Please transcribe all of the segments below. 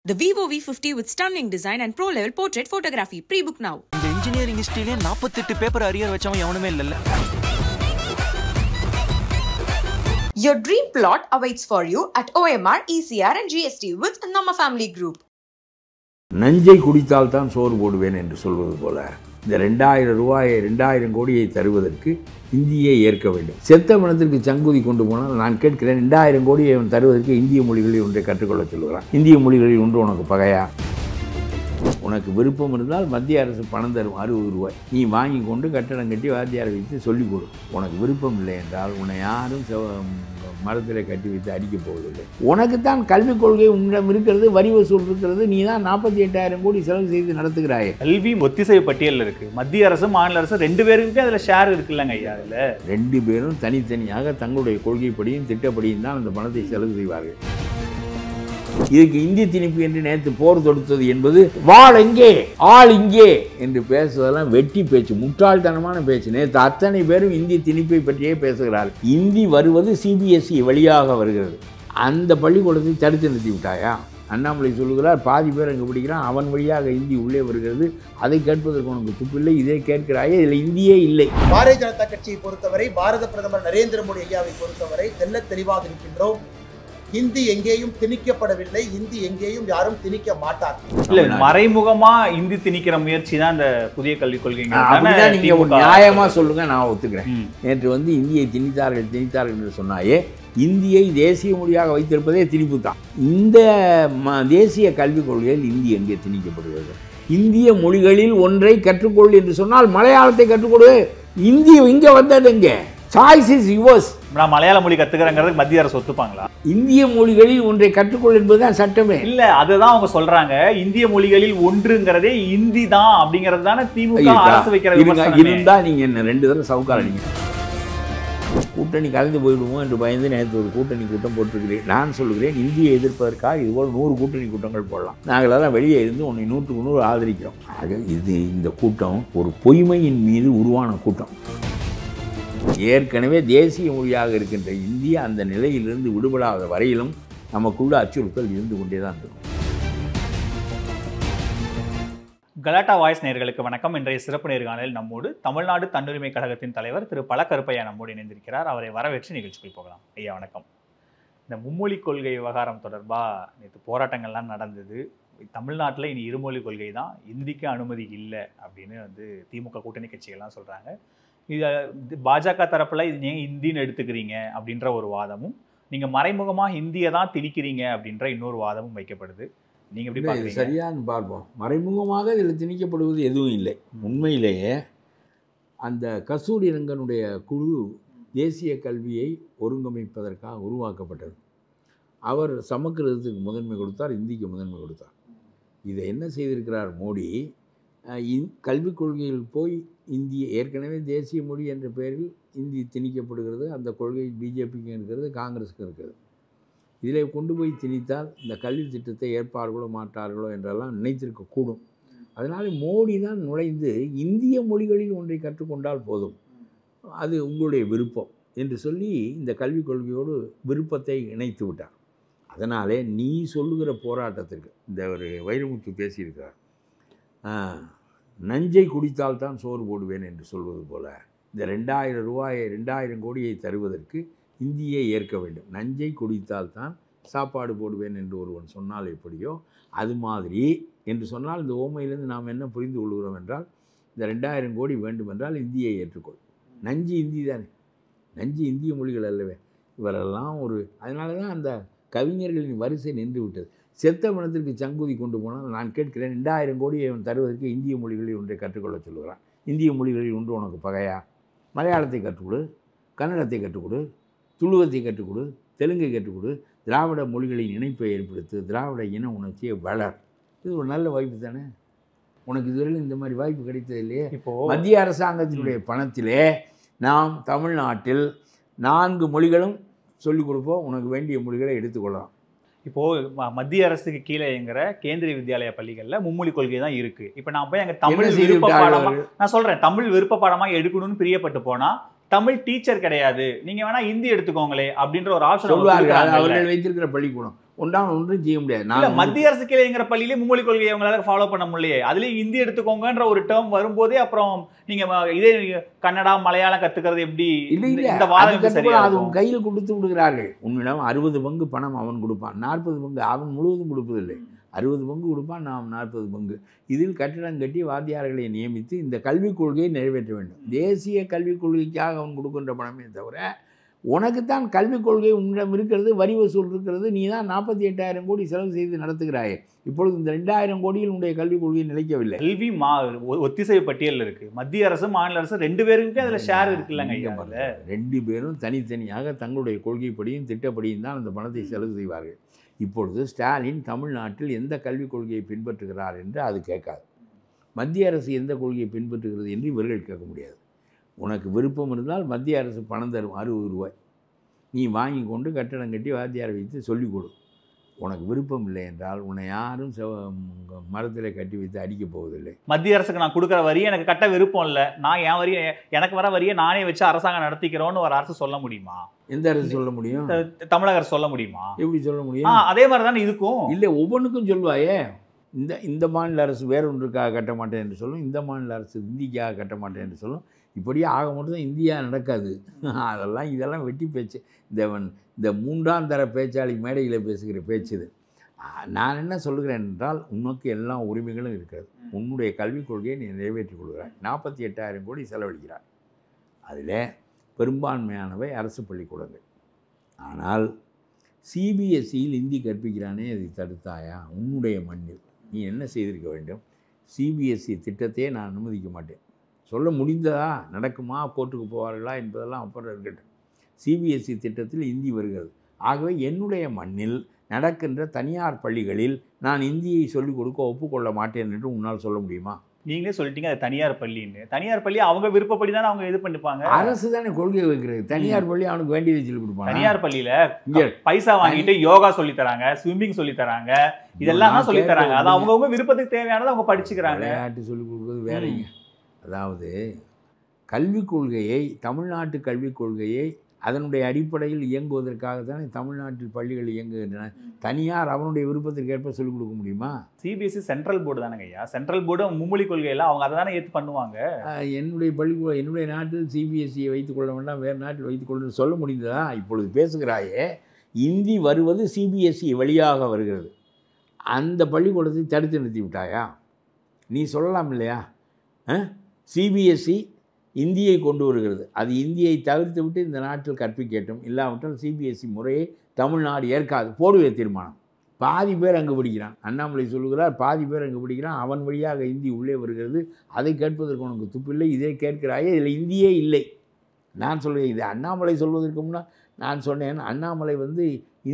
The Vivo V50 with stunning design and pro-level portrait photography. Pre-book now. இந்த engineering ஹிஸ்டரியிலே 48 paper arrear வச்சவன் எவனுமே இல்லல்ல. Your dream plot awaits for you at OMR, ECR and GST with Nama Family Group. நஞ்சை குடித்தால் தான் சோறு போடுவேன் என்று சொல்வது போல இந்த 2000 ரூபாயை 2000 கோடியை தருவதற்கு இந்தியை ஏற்க வேண்டும். செத்த மனத்திற்கு சங்குதி கொண்டு போனால் நான் கேட்கிறேன், 2000 கோடியை அவன் தருவதற்கு இந்திய மொழிகளில் ஒன்றை கற்றுக்கொள்ள சொல்லுகிறான். இந்திய மொழிகளில் ஒன்று உனக்கு பகையா? உனக்கு விருப்பம் இருந்தால் மத்திய அரசு பணம் தரும் 60 ரூபாய், நீ வாங்கி கொண்டு கட்டடம் கட்டி வாத்தியாரை வைத்து சொல்லிக் கொடு. உனக்கு விருப்பம் இல்லை என்றால் உன்னை யாரும் மரத்தில் கட்டி வைத்து அடிக்கப் போவதில்லை. உனக்குத்தான் கல்விக் கொள்கை உன்னிடம் இருக்கிறது, வரி வசூல் இருக்கிறது, நீ தான் 48,000 கோடி செலவு செய்து நடத்துகிறாயே. கல்வி ஒத்திசைவு பட்டியல் இருக்கு. மத்திய அரசு மாநில அரசு 2 பேருக்கு அதில் ஷேர் இருக்குல்லங்க ஐயா. அதில் 2 பேரும் தனித்தனியாக தங்களுடைய கொள்கைப்படியும் திட்டப்படியும் தான் அந்த பணத்தை செலவு செய்வார்கள். இதுக்கு இந்திய திணிப்பு என்று நேற்று போர் தொடுத்தது என்பது வாள் எங்கே ஆள் இங்கே என்று பேசுவதெல்லாம் வெட்டி பேச்சு, முட்டாள்தனமான பேச்சு. நேற்று அத்தனை பேரும் இந்திய திணிப்பை பற்றியே பேசுகிறார்கள். இந்தி வருவது CBSE வழியாக வருகிறது. அந்த பள்ளிக்கூடத்தை தடுத்து நிறுத்தி விட்டாயா? அண்ணாமலை சொல்லுகிறார், பாதி பேர் அங்கே படிக்கிறான், அவன் வழியாக இந்தி உள்ளே வருகிறது. அதை கேட்பதற்கு உனக்கு துப்பில்லை, இதை கேட்கிறாயே, இதில் இந்தியே இல்லை. பாரதிய ஜனதா கட்சியை பொறுத்தவரை, பாரத பிரதமர் நரேந்திர மோடி ஐயாவை பொறுத்தவரை தெல்ல தெளிவாக இருக்கின்றோம். இந்தி எங்கேயும் திணிக்கப்படவில்லை, இந்தி எங்கேயும் யாரும் திணிக்க மாட்டார்கள். இல்ல, மறைமுகமா இந்தி திணிக்கிற முயற்சி தான் இந்த புதிய கல்விக் கொள்கை. நீங்க ஒரு நியாயமா சொல்லுங்க, நான் ஒத்துக்கிறேன். நேற்று இந்தியை திணித்தார்கள் என்று சொன்னாயே, இந்தியை தேசிய மொழியாக வைத்திருப்பதே திணிப்பு தான். இந்த தேசிய கல்விக் கொள்கையில் இந்தி எங்கே திணிக்கப்படுகிறது? இந்திய மொழிகளில் ஒன்றை கற்றுக்கொள் என்று சொன்னால் மலையாளத்தை கற்றுக்கொடு. இந்தி இங்க வந்தது எங்கே? Choice is yours. நான் மலையாள மொழி கத்துக்கிறேங்கிறதுக்கு மத்திய அரசு ஒத்துப்பாங்களா? இந்திய மொழிகளில் ஒன்றை கற்றுக்கொள் என்பதுதான் சட்டமே. இல்ல, அதுதான் அவங்க சொல்றாங்க. இந்திய மொழிகளில் ஒன்றுங்கிறதே இந்தி தான் அப்படிங்கிறது தானே திமுக அரசு வைக்கிற விமர்சனம். இருந்தா நீங்க என்ன 2 தடவை சவுக்காரடிங்க. கூட்டணி கலந்து போயிடுவோம் என்று பயந்து நேற்று ஒரு கூட்டணி கூட்டம் போட்டிருக்கிறேன். நான் சொல்கிறேன், இந்தியை எதிர்ப்பதற்காக இதுபோல் 100 கூட்டணி கூட்டங்கள் போடலாம். நாங்களெல்லாம் வெளியே இருந்து உன்னை 100க்கு 100 ஆதரிக்கிறோம். ஆக இந்த கூட்டம் ஒரு பொய்மையின் மீது உருவான கூட்டம். ஏற்கனவே தேசிய மொழியாக இருக்கின்ற இந்திய அந்த நிலையிலிருந்து விடுபடாத வரையிலும் நமக்குள்ள அச்சுறுத்தல் இருந்து கொண்டே தான் இருக்கும். கலாட்டா வாய்ஸ் நேயர்களுக்கு வணக்கம். இன்றைய சிறப்பு நேர்காணலில் நம்மோடு தமிழ்நாடு தன்னுரிமை கழகத்தின் தலைவர் திரு பல கருப்பையா நம்மோடு இணைந்திருக்கிறார். அவரை வரவேற்று நிகழ்ச்சிக்கு போகலாம். ஐயா வணக்கம். இந்த மும்மொழி கொள்கை விவகாரம் தொடர்பாக நேற்று போராட்டங்கள்லாம் நடந்தது. தமிழ்நாட்டில் இனி இருமொழி கொள்கை தான், இந்திக்கு அனுமதி இல்லை அப்படின்னு திமுக கூட்டணி கட்சிகள்லாம் சொல்கிறாங்க. இது பாஜக தரப்பில் இது நீங்கள் ஹிந்தின்னு எடுத்துக்கிறீங்க அப்படின்ற ஒரு வாதமும், நீங்கள் மறைமுகமாக ஹிந்தியை தான் திணிக்கிறீங்க அப்படின்ற இன்னொரு வாதமும் வைக்கப்படுது. நீங்கள் எப்படி பார்க்குறீங்க? சரியான்னு பார்ப்போம். மறைமுகமாக இதில் திணிக்கப்படுவது எதுவும் இல்லை. உண்மையிலேயே அந்த கஸ்தூரி ரங்கனுடைய குழு தேசிய கல்வியை ஒருங்கமைப்பதற்காக உருவாக்கப்பட்டது. அவர் சமஸ்கிருதத்துக்கு முதன்மை கொடுத்தார், இந்திக்கு முதன்மை கொடுத்தார். இதை என்ன செய்திருக்கிறார் மோடி? கல்விக் கொள்கையில் போய் இந்திய ஏற்கனவே தேசிய மொழி என்ற பெயரில் இந்தி திணிக்கப்படுகிறது. அந்த கொள்கை பிஜேபிக்கு இருக்கிறது, காங்கிரஸுக்கு இருக்கிறது. இதில் கொண்டு போய் திணித்தால் இந்த கல்வி திட்டத்தை ஏற்பார்களோ மாட்டார்களோ என்றெல்லாம் நினைத்திருக்கக்கூடும். அதனால் மோடி தான் நுழைந்து இந்திய மொழிகளில் ஒன்றை கற்றுக்கொண்டால் போதும், அது உங்களுடைய விருப்பம் என்று சொல்லி இந்த கல்விக் கொள்கையோடு விருப்பத்தை இணைத்து விட்டார். அதனாலே நீ சொல்லுகிற போராட்டத்திற்கு இந்த ஒரு வைரமுத்து பேசியிருக்கிறார், நஞ்சை குடித்தால் தான் சோறு போடுவேன் என்று சொல்வது போல இந்த 2000 ரூபாயை 2000 கோடியை தருவதற்கு இந்தியை ஏற்க வேண்டும். நஞ்சை குடித்தால் தான் சாப்பாடு போடுவேன் என்று ஒருவன் சொன்னால் எப்படியோ அது மாதிரி என்று சொன்னால், இந்த ஓமையிலிருந்து நாம் என்ன புரிந்து கொள்கிறோம் என்றால், இந்த 2000 கோடி வேண்டுமென்றால் இந்தியை ஏற்றுக்கொள். நஞ்சு இந்தி தானே, நஞ்சு இந்திய மொழிகள் அல்லவே. இவரெல்லாம் அதனால தான் அந்த கவிஞர்களின் வரிசை நின்று விட்டது. செத்த மனத்திற்கு சங்குதி கொண்டு போனால் நான் கேட்கிறேன், 2000 கோடியை அவன் தருவதற்கு இந்திய மொழிகளில் ஒன்றை கற்றுக்கொள்ள சொல்லுகிறான். இந்திய மொழிகளில் ஒன்று உனக்கு பகையா? மலையாளத்தை கற்றுக்கொடு, கன்னடத்தை கற்றுக்கொடு, துளுவத்தை கற்றுக்கொடு, தெலுங்கை கற்றுக்கொடு, திராவிட மொழிகளின் இணைப்பை ஏற்படுத்து, திராவிட இன உணர்ச்சியை வளர். இது ஒரு நல்ல வாய்ப்பு தானே. உனக்கு இதுவரையில் இந்த மாதிரி வாய்ப்பு கிடைத்தது இல்லையே. இப்போது மத்திய அரசாங்கத்தினுடைய பணத்திலே நாம் தமிழ்நாட்டில் 4 மொழிகளும் சொல்லிக் கொடுப்போம், உனக்கு வேண்டிய மொழிகளை எடுத்துக்கொள்ளலாம். இப்போது மத்திய அரசுக்கு கீழே என்கிற கேந்திரிய வித்யாலயா பள்ளிகளில் மும்மொழி கொள்கை தான் இருக்குது. இப்போ நான் போய் அங்கே தமிழ் விருப்ப பாடமாக, நான் சொல்கிறேன், தமிழ் விருப்ப பாடமாக எடுக்கணும்னு பிரியப்பட்டு போனால் தமிழ் டீச்சர் கிடையாது, நீங்கள் வேணால் ஹிந்தி எடுத்துக்கோங்களே அப்படின்ற ஒரு ஆப்ஷன் சொல்லுவார்கள். அவர்கள் வைத்திருக்கிற பள்ளிக்கூடம் ஒன்றால் ஒன்றும் செய்ய முடியாது. இல்ல மத்திய அரசு கீழேங்கிற பள்ளியிலே மும்மொழி கொள்கையை அவங்களால ஃபாலோ பண்ண முடியலையே. அதுலயும் ஹிந்தி எடுத்துக்கோங்கன்ற ஒரு டேர்ம் வரும்போதே அப்புறம் நீங்க இதே கன்னடா மலையாளம் கத்துக்கிறது எப்படி? இந்த வாதம் சரியா அது உன் கையில் கொடுத்து விடுகிறார்கள். உன்னிடம் 60 பங்கு பணம் அவன் கொடுப்பான், 40 பங்கு அவன் முழுவதும் கொடுப்பதில்லை. 60 பங்கு கொடுப்பான், நாம் 40 பங்கு. இதில் கட்டிடம் கட்டி வாத்தியார்களை நியமித்து இந்த கல்விக் கொள்கையை நிறைவேற்ற வேண்டும். தேசிய கல்விக் கொள்கைக்காக அவன் கொடுக்கின்ற பணமே தவிர உனக்குத்தான் கல்விக் கொள்கை உன்னிடம் இருக்கிறது, வரி வசூல் இருக்கிறது, நீ தான் 48,000 கோடி செலவு செய்து நடத்துகிறாயே. இப்பொழுது இந்த 2,000 கோடியில் உன்னுடைய கல்விக் கொள்கை நிலைக்கவில்லை. கல்வி ஒத்திசைவு பட்டியல் இருக்கு. மத்திய அரசு மாநில அரசு 2 பேருக்கும் அதில் ஷேர் இருக்குல்லங்க. 2 பேரும் தனித்தனியாக தங்களுடைய கொள்கைப்படியும் திட்டப்படியும் தான் அந்த பணத்தை செலவு செய்வார்கள். இப்பொழுது ஸ்டாலின் தமிழ்நாட்டில் எந்த கல்விக் கொள்கையை பின்பற்றுகிறார் என்று அது கேட்காது. மத்திய அரசு எந்த கொள்கையை பின்பற்றுகிறது என்று இவர்கள் கேட்க முடியாது. உனக்கு விருப்பம் இருந்தால் மத்திய அரசு பணம் தரும் 60 ரூபாய், நீ வாங்கி கொண்டு கட்டடம் கட்டி வாத்தியாரை வைத்து சொல்லிக் கொடு. உனக்கு விருப்பம் இல்லை என்றால் உன்னை யாரும் மரத்தில் கட்டி வைத்து அடிக்கப் போவதில்லை. மத்திய அரசுக்கு நான் கொடுக்குற வரியை எனக்கு கட்ட விருப்பம் இல்லை, நான் என் வரியை எனக்கு வர வரியை நானே வச்சு அரசாங்கம் நடத்திக்கிறோன்னு ஒரு அரசு சொல்ல முடியுமா? எந்த அரசு சொல்ல முடியும்? தமிழக அரசு சொல்ல முடியுமா? எப்படி சொல்ல முடியும்? அதே மாதிரி தானே இதுக்கும். இல்லை, ஒவ்வொன்றுக்கும் சொல்லுவாயே. இந்த மாநில அரசு வேறொன்றுக்காக கட்ட மாட்டேன் என்று சொல்லும், இந்த மாநில அரசு இந்திக்காக கட்ட மாட்டேன் என்று சொல்லும். இப்படியே ஆக மட்டும் தான் இந்தியா நடக்காது. இதெல்லாம் வெட்டி பேச்சு. இந்த 3ஆம் தர பேச்சாளி மேடையில் பேசுகிற பேச்சு இது. நான் என்ன சொல்லுகிறேன் என்றால், உனக்கு எல்லா உரிமைகளும் இருக்கிறது. உன்னுடைய கல்விக் கொள்கையை நீ நிறைவேற்றிக் கொள்கிறாய். 48,000 கோடி செலவழிக்கிறாய். அதில் பெரும்பான்மையானவை அரசு பள்ளிக்கூடங்கள். ஆனால் சிபிஎஸ்சியில் இந்தி கற்பிக்கிறானே, அதை தடுத்தாயா? உன்னுடைய மண்ணில் நீ என்ன செய்திருக்க வேண்டும்? சிபிஎஸ்சி திட்டத்தையே நான் அனுமதிக்க மாட்டேன். சொல்ல முடிந்ததா? நடக்குமா? போட்டுக்கு போவார்களா என்பதெல்லாம் அப்புறம் இருக்கட்டும். சிபிஎஸ்சி திட்டத்தில் இந்தி வருகிறது. ஆகவே என்னுடைய மண்ணில் நடக்கின்ற தனியார் பள்ளிகளில் நான் இந்தியை சொல்லிக் கொடுக்க ஒப்புக்கொள்ள மாட்டேன் என்று உன்னால் சொல்ல முடியுமா? நீங்களே சொல்லிட்டீங்க அது தனியார் பள்ளின்னு. தனியார் பள்ளி அவங்க விருப்பப்படி தானே அவங்க இது பண்ணிப்பாங்க. அரசு தானே கொள்கை வைக்கிறது. தனியார் பள்ளி அவனுக்கு வேண்டியதை சொல்லி கொடுப்பாங்க. தனியார் பள்ளியில இங்க பைசா வாங்கிட்டு யோகா சொல்லி தராங்க, ஸ்விம்மிங் சொல்லி தராங்க, இதெல்லாம் தான் சொல்லி தராங்க. அது அவங்கவுங்க விருப்பத்துக்கு தேவையானதை அவங்க படிச்சுக்கிறாங்க. விளையாட்டு சொல்லிக் கொடுக்குறது வேறங்க. அதாவது கல்விக் கொள்கையை, தமிழ்நாட்டு கல்விக் கொள்கையை அதனுடைய அடிப்படையில் இயங்குவதற்காகத்தானே தமிழ்நாட்டில் பள்ளிகள் இயங்குகின்றன. தனியார் அவனுடைய விருப்பத்திற்கு ஏற்ப சொல்லிக் கொடுக்க முடியுமா? சிபிஎஸ்சி சென்ட்ரல் போர்டு தானே ஐயா. சென்ட்ரல் போர்டு மும்மொழி கொள்கையெல்லாம் அவங்க அதை தானே ஏற்று பண்ணுவாங்க. என்னுடைய நாட்டில் சிபிஎஸ்சியை வைத்துக்கொள்ள வேண்டாம், வேறு நாட்டில் வைத்துக்கொள்ள சொல்ல முடிந்ததா? இப்பொழுது பேசுகிறாயே, இந்தி வருவது சிபிஎஸ்சி வழியாக வருகிறது. அந்த பள்ளிக்கூடத்தை தடுத்து நிறுத்தி விட்டாயா? நீ சொல்லலாம் இல்லையா? சிபிஎஸ்சி இந்தியை கொண்டு வருகிறது, அது இந்தியை தவிர்த்து விட்டு இந்த நாட்டில் கற்பிக்கட்டும், இல்லாவிட்டால் சிபிஎஸ்சி முறையை தமிழ்நாடு ஏற்காது. போடுவே தீர்மானம். பாதி பேர் அங்கே படிக்கிறான். அண்ணாமலை சொல்லுகிறார், பாதி பேர் அங்கே படிக்கிறான், அவன் வழியாக இந்தி உள்ளே வருகிறது. அதை கேட்பதற்கு உனக்கு துப்பில்லை, இதை கேட்கிறாயே, இதில் இந்தியே இல்லை. நான் சொல்கிறேன், இது அண்ணாமலை சொல்வதற்கு முன்னால் நான் சொன்னேன், அண்ணாமலை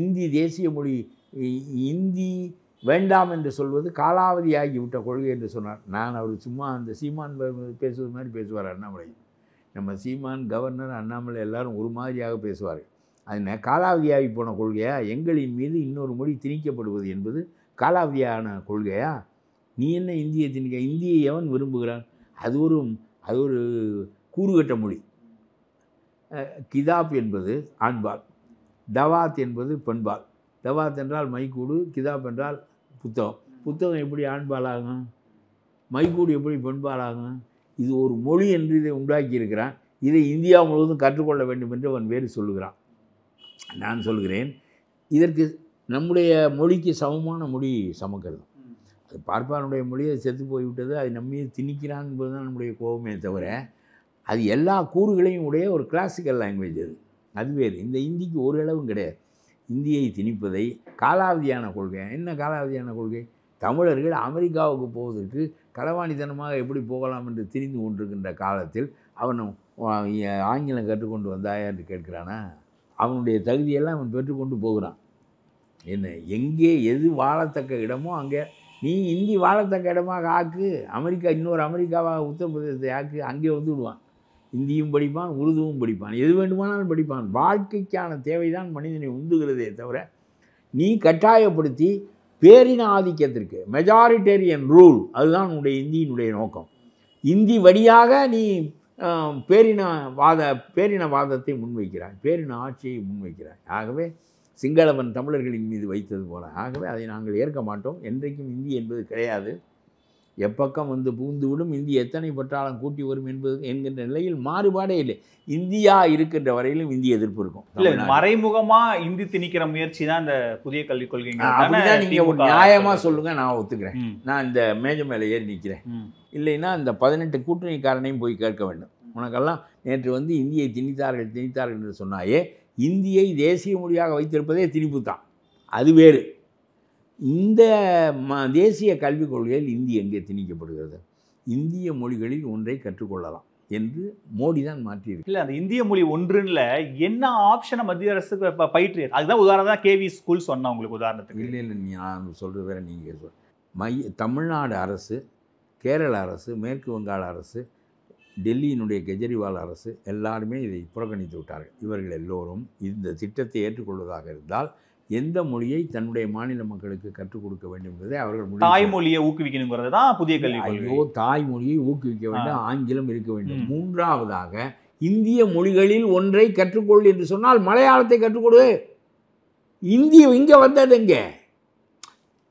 இந்தி தேசிய மொழி, இந்தி வேண்டாம் என்று சொல்வது காலாவதியாகிவிட்ட கொள்கை என்று சொன்னார். நான் அவர் சும்மா அந்த சீமான் பேசுவது மாதிரி பேசுவார் அண்ணாமலை. நம்ம சீமான், கவர்னர், அண்ணாமலை எல்லாரும் ஒரு மாதிரியாக பேசுவார்கள். அது காலாவதியாகி போன கொள்கையா? எங்களின் மீது இன்னொரு மொழி திணிக்கப்படுவது என்பது காலாவதியான கொள்கையா? நீ என்ன இந்தியை திணிக்க? இந்தியை எவன் விரும்புகிறான்? அது ஒரு கூறுகட்ட மொழி. கிதாப் என்பது ஆண்பால், தவாத் என்பது பெண்பால். தவாத் என்றால் மைக்கூடு, கிதாப் என்றால் புத்தகம். புத்தகம் எப்படி ஆண்பாலாகும்? மைக்கூடு எப்படி பெண்பாலாகும்? இது ஒரு மொழி என்று இதை உண்டாக்கியிருக்கிறான். இதை இந்தியா முழுவதும் கற்றுக்கொள்ள வேண்டும் என்று அவன் வேறு சொல்லுகிறான். நான் சொல்கிறேன், இதற்கு நம்முடைய மொழிக்கு சமமான மொழி சமக்கிருதம். அது பார்ப்பானுடைய மொழியை செத்து போய்விட்டது, அது நம்மீது திணிக்கிறான் என்பது தான் நம்முடைய கோபமே தவிர, அது எல்லா கூறுகளையும் உடைய ஒரு கிளாசிக்கல் லாங்குவேஜ். அது வேறு. இந்த இந்திக்கு ஒரு அளவும் கிடையாது. இந்தியை திணிப்பதை காலாவதியான கொள்கை. என்ன காலாவதியான கொள்கை? தமிழர்கள் அமெரிக்காவுக்கு போவதற்கு களவாணித்தனமாக எப்படி போகலாம் என்று தெரிந்து கொண்டிருக்கின்ற காலத்தில் அவன் ஆங்கிலம் கற்றுக்கொண்டு வந்தாயா என்று கேட்கிறானா? அவனுடைய தகுதியெல்லாம் அவன் பெற்றுக்கொண்டு போகிறான். என்ன, எங்கே எது வாழத்தக்க இடமோ அங்கே நீ இந்தி வாழத்தக்க இடமாக ஆக்கு. அமெரிக்கா இன்னொரு அமெரிக்காவாக உத்தரப்பிரதேசத்தை ஆக்கு. அங்கே விடுவான். இந்தியும் படிப்பான், உருதுவும் படிப்பான், எது வேண்டுமானாலும் படிப்பான். வாழ்க்கைக்கான தேவைதான் மனிதனை உந்துகிறதே தவிர நீ கட்டாயப்படுத்தி பேரின ஆதிக்கத்திற்கு, மெஜாரிட்டேரியன் ரூல், அதுதான் உன்னுடைய இந்தியினுடைய நோக்கம். இந்தி வழியாக நீ பேரினவாதத்தை முன்வைக்கிறாய், பேரின ஆட்சியை முன்வைக்கிறாய். ஆகவே சிங்களவன் தமிழர்களின் மீது வைத்தது போல. ஆகவே அதை நாங்கள் ஏற்க மாட்டோம். என்றைக்கும் இந்தி என்பது கிடையாது. எப்பக்கம் வந்து பூந்துவிடும் இந்தி எத்தனை பற்றாலும் கூட்டி வரும் என்கின்ற நிலையில் மாறுபாடே இல்லை. இந்தியா இருக்கின்ற வரையிலும் இந்திய எதிர்ப்பு இருக்கும். இல்ல மறைமுகமா இந்தி திணிக்கிற முயற்சி தான் இந்த புதிய கல்விக் கொள்கை. நீங்க ஒரு நியாயமா சொல்லுங்க, நான் ஒத்துக்கிறேன். நான் இந்த மேஜை மேலே ஏறி நிற்கிறேன். இல்லைன்னா இந்த 18 கூட்டணிக்காரனையும் போய் கேட்க வேண்டும். உனக்கெல்லாம் நேற்று வந்து இந்தியை திணித்தார்கள் என்று சொன்னாயே, இந்தியை தேசிய மொழியாக வைத்திருப்பதே திணிப்பு தான், அது வேறு. இந்த தேசிய கல்விக் கொள்கையில் இந்தி எங்கே திணிக்கப்படுகிறது? இந்திய மொழிகளில் ஒன்றை கற்றுக்கொள்ளலாம் என்று மோடி தான் மாற்றியிருக்கு. இல்லை, அந்த இந்திய மொழி ஒன்றுல என்ன ஆப்ஷனை மத்திய அரசுக்கு பயிற்று, அதுதான் உதாரணம் தான் கேவி ஸ்கூல் சொன்னேன் உங்களுக்கு உதாரணத்துக்கு. இல்லை நான் சொல்கிறது வேறு. நீங்கள் தமிழ்நாடு அரசு, கேரள அரசு, மேற்கு வங்காள அரசு, டெல்லியினுடைய கெஜ்ரிவால் அரசு எல்லாருமே இதை புறக்கணித்து விட்டார்கள். இவர்கள் எல்லோரும் இந்த திட்டத்தை ஏற்றுக்கொள்வதாக இருந்தால் எந்த மொழியை தன்னுடைய மாநில மக்களுக்கு கற்றுக் கொடுக்க வேண்டும் என்பதை அவர்கள் தாய்மொழியை ஊக்குவிக்கணுங்கிறது தான் புதிய கல்வி. ஐயோ, தாய்மொழியை ஊக்குவிக்க வேண்டும், ஆங்கிலம் இருக்க வேண்டும். மூன்றாவதாக இந்திய மொழிகளில் ஒன்றை கற்றுக்கொள் என்று சொன்னால் மலையாளத்தை கற்றுக்கொடு. இந்திய இங்கே வந்தது எங்கே?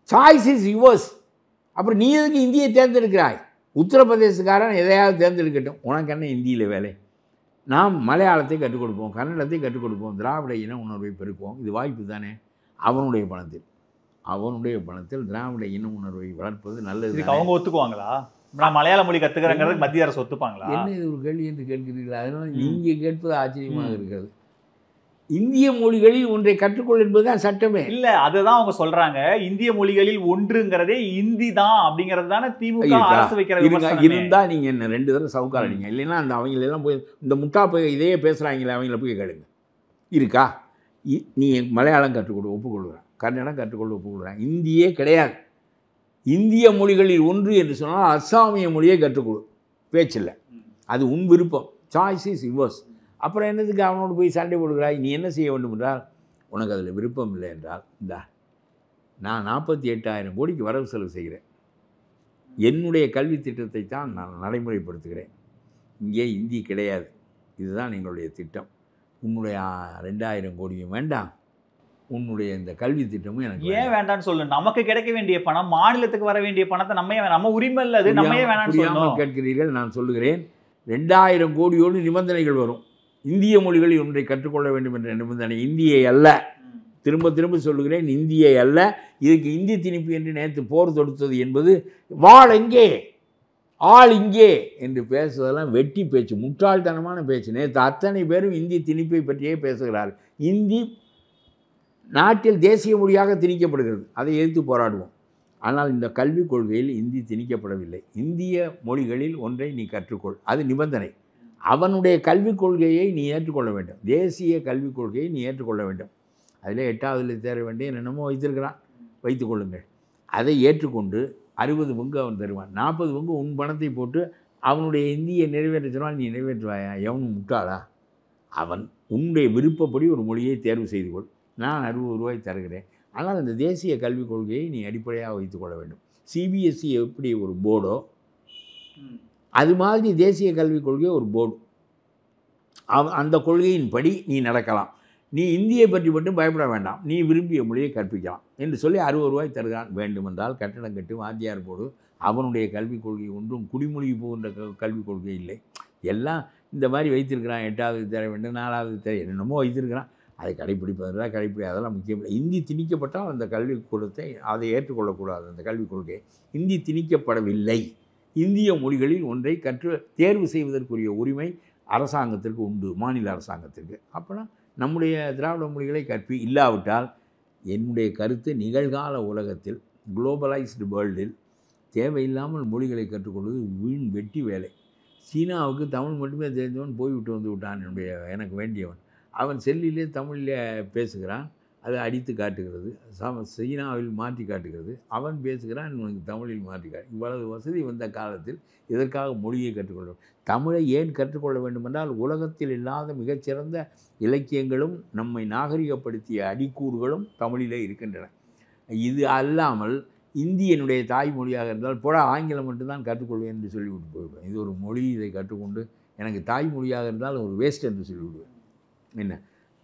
Choice is yours. அப்புறம் நீ எதுக்கு இந்தியை தேர்ந்தெடுக்கிறாய்? உத்தரப்பிரதேசக்காரன் எதையாவது தேர்ந்தெடுக்கட்டும், உனக்கு என்ன இந்தியில் வேலை? நாம் மலையாளத்தை கற்றுக் கொடுப்போம், கன்னடத்தை கற்றுக் கொடுப்போம், திராவிட இன உணர்வை பெருக்குவோம். இது வாய்ப்பு தானே. அவனுடைய பணத்தில் திராவிட இன உணர்வை வளர்ப்பது நல்லது. அவங்க ஒத்துக்குவாங்களா? நான் மலையாள மொழி கற்றுக்கிறேங்கிறது மத்திய அரசு ஒத்துப்பாங்களா? என்ன இது ஒரு கேள்வி என்று கேட்கிறீர்களா? அதனால நீங்கள் கேட்பது ஆச்சரியமாக இருக்கிறது. இந்திய மொழிகளில் ஒன்றை கற்றுக்கொள் என்பதுதான் சட்டமே. இல்ல, அதுதான் அவங்க சொல்றாங்க. இந்திய மொழிகளில் ஒன்றுங்கிறதே இந்தி தான் அப்படிங்கிறது தானே திமுக அரசு வைக்கிற. இருந்தா நீங்க என்ன 2 தடவை சவுக்காரடிங்க. இல்லைன்னா அந்த அவங்க எல்லாம் போய் இந்த முட்டா போய் இதையே பேசுறாங்களே, அவங்கள போய் கேளுங்க. இருக்கா? நீ மலையாளம் கற்றுக்கொடு, ஒப்புக்கொள்கிறேன். கன்னடம் கற்றுக்கொள்ள ஒப்புக்கொள்கிறேன். இந்தியே கிடையாது. இந்திய மொழிகளில் ஒன்று என்று சொன்னால் அஸ்ஸாமிய மொழியை கற்றுக்கொடு, பேச்சில்லை. அது உன் விருப்பம். Choice is yours. அப்புறம் என்னதுக்கு அவனோடு போய் சண்டை போடுகிறாய்? நீ என்ன செய்ய வேண்டும் என்றால், உனக்கு அதில் விருப்பம் இல்லை என்றால், நான் 48,000 கோடிக்கு வரவு செலவு செய்கிறேன். என்னுடைய கல்வி திட்டத்தை தான் நான் நடைமுறைப்படுத்துகிறேன். இங்கே இந்தி கிடையாது. இதுதான் எங்களுடைய திட்டம். உன்னுடைய 2,000 கோடியும் வேண்டாம், உன்னுடைய இந்த கல்வி திட்டமும் எனக்கு ஏன் வேண்டாம்னு சொல்லு. நமக்கு கிடைக்க வேண்டிய பணம், மாநிலத்துக்கு வர வேண்டிய பணத்தை நம்ம உரிமை இல்லை, அது நம்ம வேணாம்னு கேட்கிறீர்கள். நான் சொல்லுகிறேன், 2,000 கோடியோடு நிபந்தனைகள் வரும். இந்திய மொழிகளில் ஒன்றை கற்றுக்கொள்ள வேண்டும் என்ற நிபந்தனை. இந்தியை அல்ல, திரும்ப சொல்லுகிறேன், இந்தியை அல்ல. இதுக்கு இந்தி திணிப்பு என்று நேற்று போர் தொடுத்தது என்பது வாள் எங்கே ஆள் இங்கே என்று பேசுவதெல்லாம் வெட்டி பேச்சு, முட்டாள்தனமான பேச்சு. நேற்று அத்தனை பேரும் இந்தி திணிப்பை பற்றியே பேசுகிறார்கள். இந்தி நாட்டில் தேசிய மொழியாக திணிக்கப்படுகிறது, அதை எதிர்த்து போராடுவோம். ஆனால் இந்த கல்விக் கொள்கையில் இந்தி திணிக்கப்படவில்லை. இந்திய மொழிகளில் ஒன்றை நீ கற்றுக்கொள், அது நிபந்தனை. அவனுடைய கல்விக் கொள்கையை நீ ஏற்றுக்கொள்ள வேண்டும். தேசிய கல்விக் கொள்கையை நீ ஏற்றுக்கொள்ள வேண்டும். அதில் 8ஆவதில் தேர வேண்டிய என்னென்னமோ வைத்திருக்கிறான், வைத்துக்கொள்ளுங்கள். அதை ஏற்றுக்கொண்டு 60 பங்கு அவன் தருவான், 40 பங்கு உன் பணத்தை போட்டு அவனுடைய இந்தியை நிறைவேற்ற சொன்னால் நீ நிறைவேற்றுவாயா? எவனும் முட்டாளா? அவன் உன்னுடைய விருப்பப்படி ஒரு மொழியை தேர்வு செய்து கொள், நான் 60 ரூபாய் தருகிறேன். ஆனால் அந்த தேசிய கல்விக் கொள்கையை நீ அடிப்படையாக வைத்துக்கொள்ள வேண்டும். சிபிஎஸ்சி எப்படி ஒரு போர்டோ, அது மாதிரி தேசிய கல்விக் கொள்கை ஒரு போர்டு. அந்த கொள்கையின்படி நீ நடக்கலாம். நீ இந்தியை பற்றி மட்டும் பயப்பட வேண்டாம், நீ விரும்பிய மொழியை கற்பிக்கலாம் என்று சொல்லி 60 ரூபாய் தருகிறான். வேண்டுமென்றால் கட்டடம் கட்டு, வாத்தியார் போடு. அவனுடைய கல்விக் கொள்கை ஒன்றும் குடிமொழி போகின்ற கல்விக் கொள்கை இல்லை. எல்லாம் இந்த மாதிரி வைத்திருக்கிறான். 8ஆவது தேர வேண்டும், 4ஆவது தேர என்னென்னமோ வைத்திருக்கிறான். அதை கடைப்பிடிப்பதா அதெல்லாம் முக்கியம் இல்லை. இந்தி திணிக்கப்பட்டால் அந்த கல்விக்கூடத்தை அதை ஏற்றுக்கொள்ளக்கூடாது. அந்த கல்விக் கொள்கை இந்தி திணிக்கப்படவில்லை. இந்திய மொழிகளில் ஒன்றை தேர்வு செய்வதற்குரிய உரிமை அரசாங்கத்திற்கு உண்டு, மாநில அரசாங்கத்திற்கு. அப்போனா நம்முடைய திராவிட மொழிகளை கற்பி. இல்லாவிட்டால் என்னுடைய கருத்து, நிகழ்கால உலகத்தில் குளோபலைஸ்டு வேர்ல்டில் தேவையில்லாமல் மொழிகளை கற்றுக்கொள்வது வீண் வெட்டி வேலை. சீனாவுக்கு தமிழ் மட்டுமே தெரிந்தவன் போய்விட்டு வந்து விட்டான். எனக்கு வேண்டியவன் அவன் செல்லிலே தமிழில் பேசுகிறான், அதை அடித்து காட்டுகிறது. சீனாவில் மாற்றி காட்டுகிறது. அவன் பேசுகிறான், இவனுக்கு தமிழில் மாற்றி காட்டு. இவ்வளவு வசதி வந்த காலத்தில் இதற்காக மொழியை கற்றுக்கொள்ள தமிழை ஏன் கற்றுக்கொள்ள வேண்டுமென்றால், உலகத்தில் இல்லாத மிகச்சிறந்த இலக்கியங்களும் நம்மை நாகரிகப்படுத்திய அடிக்கூறுகளும் தமிழிலே இருக்கின்றன. இது அல்லாமல் இந்தியனுடைய தாய்மொழியாக இருந்தால் போட ஆங்கிலம் மட்டும்தான் கற்றுக்கொள்வேன் என்று சொல்லிவிட்டு போய்விடுவேன். இது ஒரு மொழி, இதை கற்றுக்கொண்டு எனக்கு தாய்மொழியாக இருந்தால் ஒரு வேஸ்ட் என்று சொல்லிவிடுவேன். என்ன,